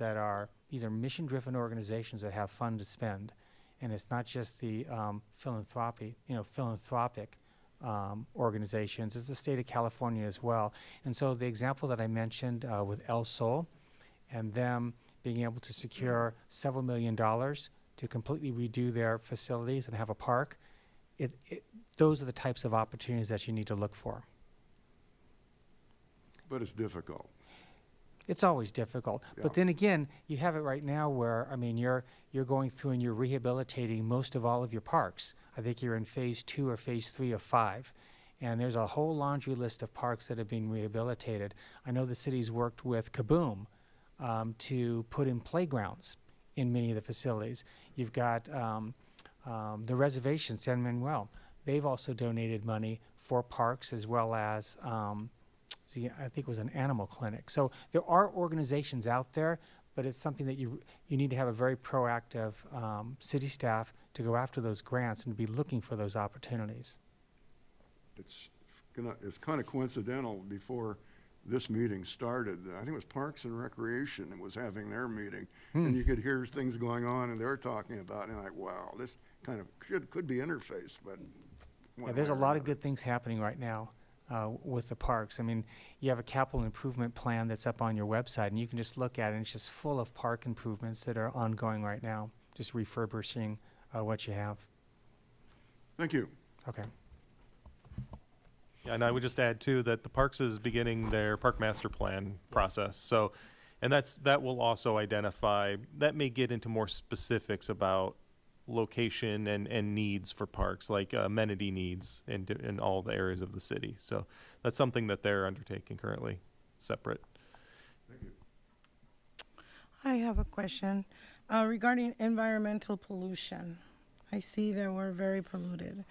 these are mission-driven organizations that have fund to spend. And it's not just the philanthropic organizations, it's the state of California as well. And so the example that I mentioned with El Sol and them being able to secure several $1 million to completely redo their facilities and have a park, those are the types of opportunities that you need to look for. But it's difficult. It's always difficult. Yeah. But then again, you have it right now where, you're going through and you're rehabilitating most of all of your parks. I think you're in phase 2 or phase 3 of 5. And there's a whole laundry list of parks that have been rehabilitated. I know the city's worked with Kaboom to put in playgrounds in many of the facilities. You've got the reservation, San Manuel. They've also donated money for parks as well as I think it was an animal clinic. So there are organizations out there, but it's something that you need to have a very proactive city staff to go after those grants and to be looking for those opportunities. It's kind of coincidental. Before this meeting started, I think it was Parks and Recreation that was having their meeting, and you could hear things going on, and they're talking about it, and like, wow, this kind of could be interfaced, but Yeah, there's a lot of good things happening right now with the parks. I mean, you have a capital improvement plan that's up on your website, and you can just look at it, and it's just full of park improvements that are ongoing right now, just refurbishing what you have. Thank you. Okay. Yeah, and I would just add too that the parks is beginning their park master plan process. So, and that will also identify, that may get into more specifics about location and needs for parks, like amenity needs in all the areas of the city. So that's something that they're undertaking currently, separate. Thank you. I have a question regarding environmental pollution. I see that we're very polluted,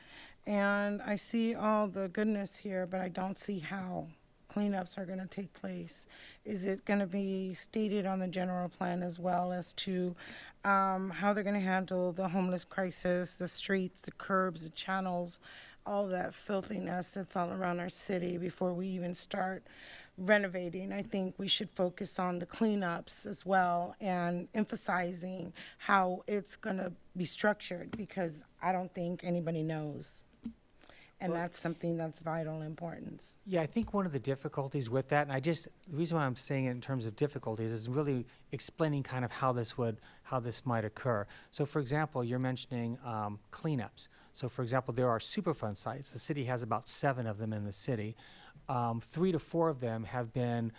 and I see all the goodness here, but I don't see how cleanups are going to take place. Is it going to be stated on the general plan as well as to how they're going to handle the homeless crisis, the streets, the curbs, the channels, all that filthiness that's all around our city before we even start renovating? I think we should focus on the cleanups as well and emphasizing how it's going to be structured, because I don't think anybody knows. And that's something that's vital importance. Yeah, I think one of the difficulties with that, and the reason why I'm saying it in terms of difficulties is really explaining kind of how this might occur. So for example, you're mentioning cleanups. So for example, there are Superfund sites. The city has about 7 of them in the city. 3 to 4 of them have been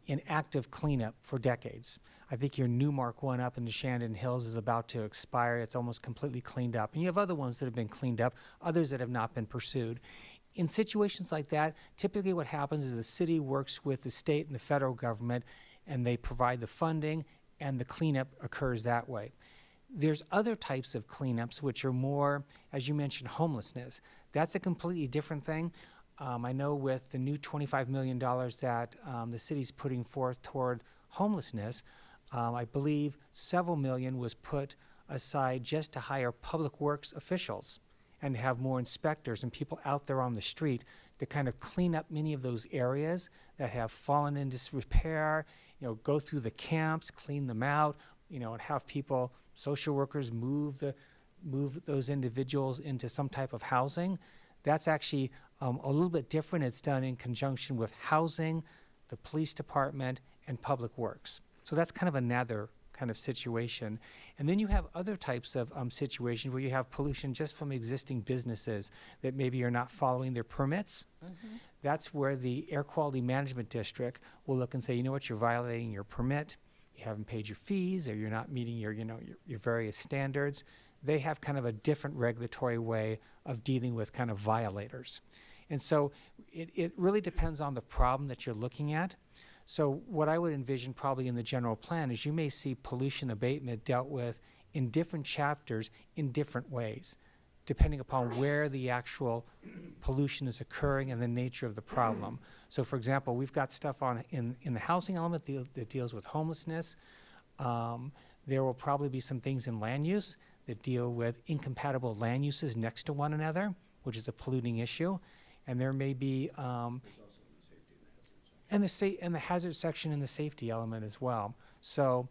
in active cleanup for decades. I think your Newmark one up in the Shandon Hills is about to expire. It's almost completely cleaned up. And you have other ones that have been cleaned up, others that have not been pursued. In situations like that, typically what happens is the city works with the state and the federal government, and they provide the funding, and the cleanup occurs that way. There's other types of cleanups which are more, as you mentioned, homelessness. That's a completely different thing. I know with the new $25 million that the city's putting forth toward homelessness, I believe several million was put aside just to hire public works officials and have more inspectors and people out there on the street to kind of clean up many of those areas that have fallen into disrepair, go through the camps, clean them out, and have people, social workers, move those individuals into some type of housing. That's actually a little bit different. It's done in conjunction with housing, the police department, and public works. So that's kind of another kind of situation. And then you have other types of situations where you have pollution just from existing businesses that maybe are not following their permits. That's where the Air Quality Management District will look and say, you know what, you're violating your permit, you haven't paid your fees, or you're not meeting your various standards. They have kind of a different regulatory way of dealing with kind of violators. And so it really depends on the problem that you're looking at. So what I would envision probably in the general plan is you may see pollution abatement dealt with in different chapters in different ways, depending upon where the actual pollution is occurring and the nature of the problem. So for example, we've got stuff in the housing element that deals with homelessness. There will probably be some things in land use that deal with incompatible land uses next to one another, which is a polluting issue. And there may be and the hazard section and the safety element as well. So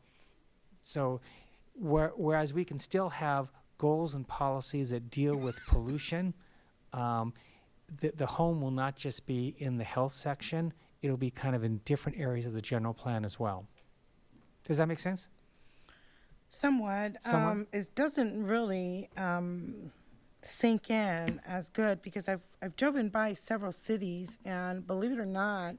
whereas we can still have goals and policies that deal with pollution, the home will not just be in the health section, it'll be kind of in different areas of the general plan as well. Does that make sense? Somewhat. It doesn't really sink in as good because I've driven by several cities, and believe it or not,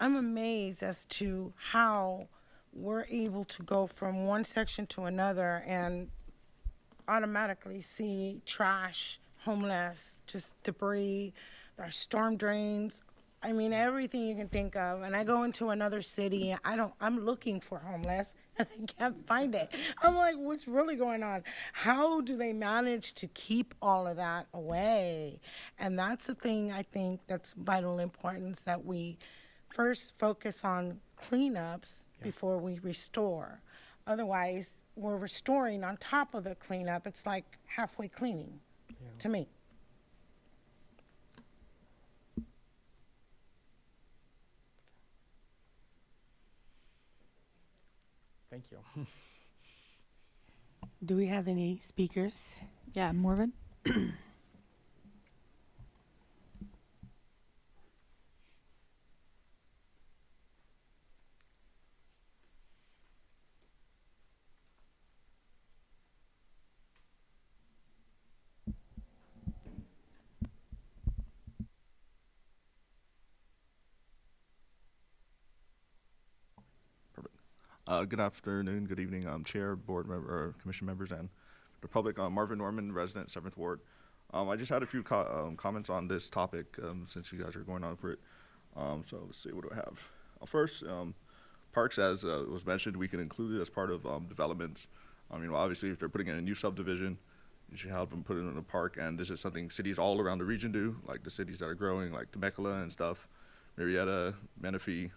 I'm amazed as to how we're able to go from one section to another and automatically see trash, homeless, just debris, our storm drains. I mean, everything you can think of. And I go into another city, I'm looking for homeless and I can't find it. I'm like, what's really going on? How do they manage to keep all of that away? And that's the thing I think that's vital importance, that we first focus on cleanups before we restore. Otherwise, we're restoring on top of the cleanup. It's like halfway cleaning to me. Thank you. Do we have any speakers? Yeah, Morven. Good afternoon, good evening, Chair, Board member, Commission members, and the public. Marvin Norman, resident, 7th Ward. I just had a few comments on this topic since you guys are going on for it. So let's see, what do I have? First, parks, as was mentioned, we can include it as part of developments. I mean, obviously, if they're putting in a new subdivision, you should have them put it in a park, and this is something cities all around the region do, like the cities that are growing, like Temecula and stuff, Marietta, Menifee.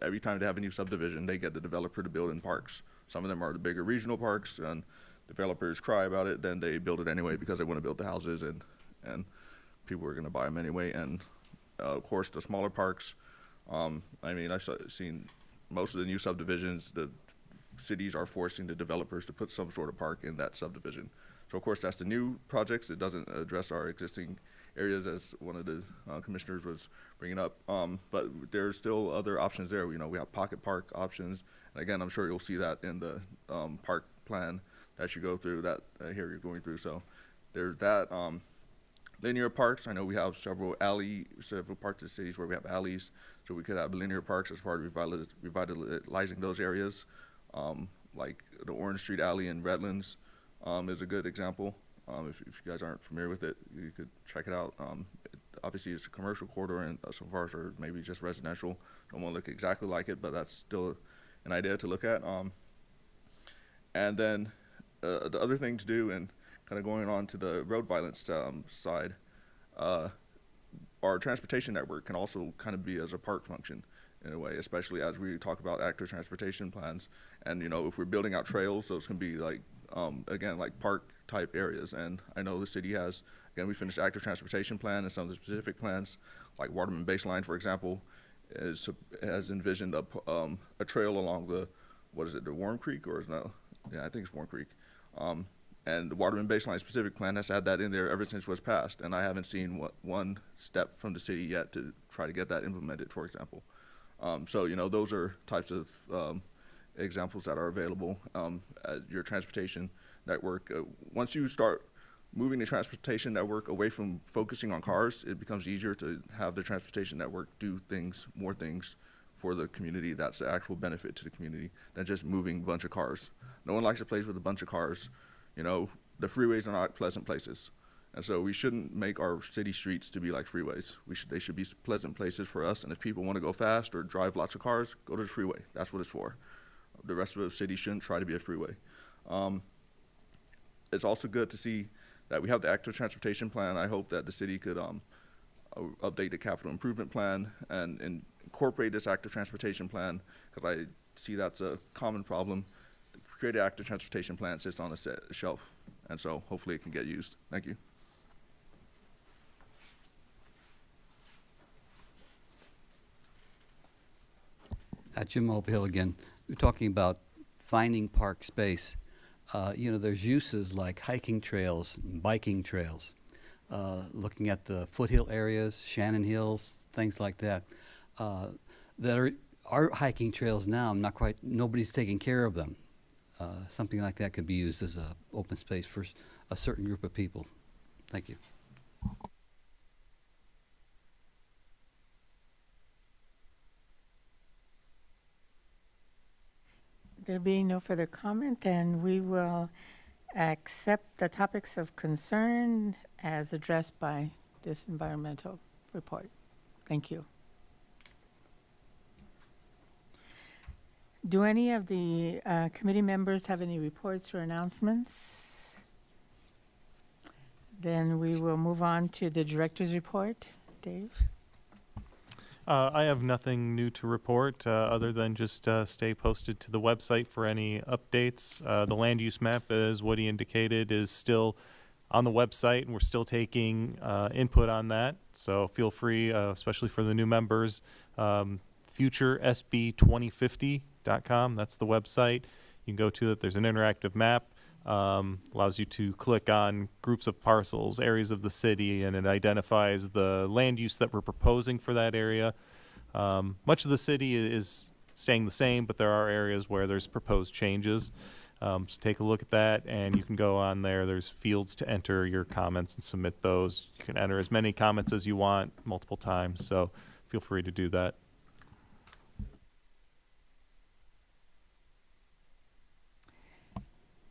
Every time they have a new subdivision, they get the developer to build in parks. Some of them are the bigger regional parks, and developers cry about it, then they build it anyway because they want to build the houses, and people are going to buy them anyway. And of course, the smaller parks, I mean, I've seen most of the new subdivisions, the cities are forcing the developers to put some sort of park in that subdivision. So of course, that's the new projects. It doesn't address our existing areas, as one of the commissioners was bringing up. But there's still other options there. You know, we have pocket park options. And again, I'm sure you'll see that in the park plan that you go through, that here you're going through. So there's that. Linear parks, I know we have several parts of cities where we have alleys, so we could have linear parks as part of revitalizing those areas. Like the Orange Street Alley in Redlands is a good example. If you guys aren't familiar with it, you could check it out. Obviously, it's a commercial corridor, and some parts are maybe just residential. Don't want to look exactly like it, but that's still an idea to look at. And then the other thing to do, and kind of going on to the road violence side, our transportation network can also kind of be as a park function in a way, especially as we talk about active transportation plans. And, you know, if we're building out trails, those can be like, again, like park type areas. And I know the city has, again, we finished active transportation plan, and some of the specific plans, like Waterman Baseline, for example, has envisioned a trail along the, the Warm Creek, or is no? Yeah, I think it's Warm Creek. And the Waterman Baseline specific plan has had that in there ever since it was passed, and I haven't seen one step from the city yet to try to get that implemented, for example. So, you know, those are types of examples that are available at your transportation network. Once you start moving the transportation network away from focusing on cars, it becomes easier to have the transportation network do more things for the community that's the actual benefit to the community than just moving a bunch of cars. No one likes a place with a bunch of cars. You know, the freeways are not pleasant places. And so we shouldn't make our city streets to be like freeways. They should be pleasant places for us. And if people want to go fast or drive lots of cars, go to the freeway. That's what it's for. The rest of the city shouldn't try to be a freeway. It's also good to see that we have the active transportation plan. I hope that the city could update the capital improvement plan and incorporate this active transportation plan, because I see that's a common problem. Create an active transportation plan, sits on a shelf, and so hopefully it can get used. Thank you. Jim Mulvihill again. We're talking about finding park space. You know, there's uses like hiking trails, and biking trails, looking at the foothill areas, Shannon Hills, things like that, that are hiking trails now. Nobody's taking care of them. Something like that could be used as a open space for a certain group of people. Thank you. There being no further comment, then we will accept the topics of concern as addressed by this environmental report. Thank you. Do any of the committee members have any reports or announcements? Then we will move on to the director's report. Dave? I have nothing new to report other than just stay posted to the website for any updates. The land use map, as Woody indicated, is still on the website, and we're still taking input on that. So feel free, especially for the new members, futuresb2050.com. That's the website. You can go to it. There's an interactive map. Allows you to click on groups of parcels, areas of the city, and it identifies the land use that we're proposing for that area. Much of the city is staying the same, but there are areas where there's proposed changes. So take a look at that, and you can go on there. There's fields to enter your comments and submit those. You can enter as many comments as you want multiple times, so feel free to do that.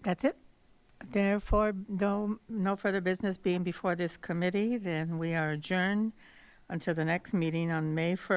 That's it. Therefore, no further business being before this committee, then we are adjourned until the next meeting on May 1st.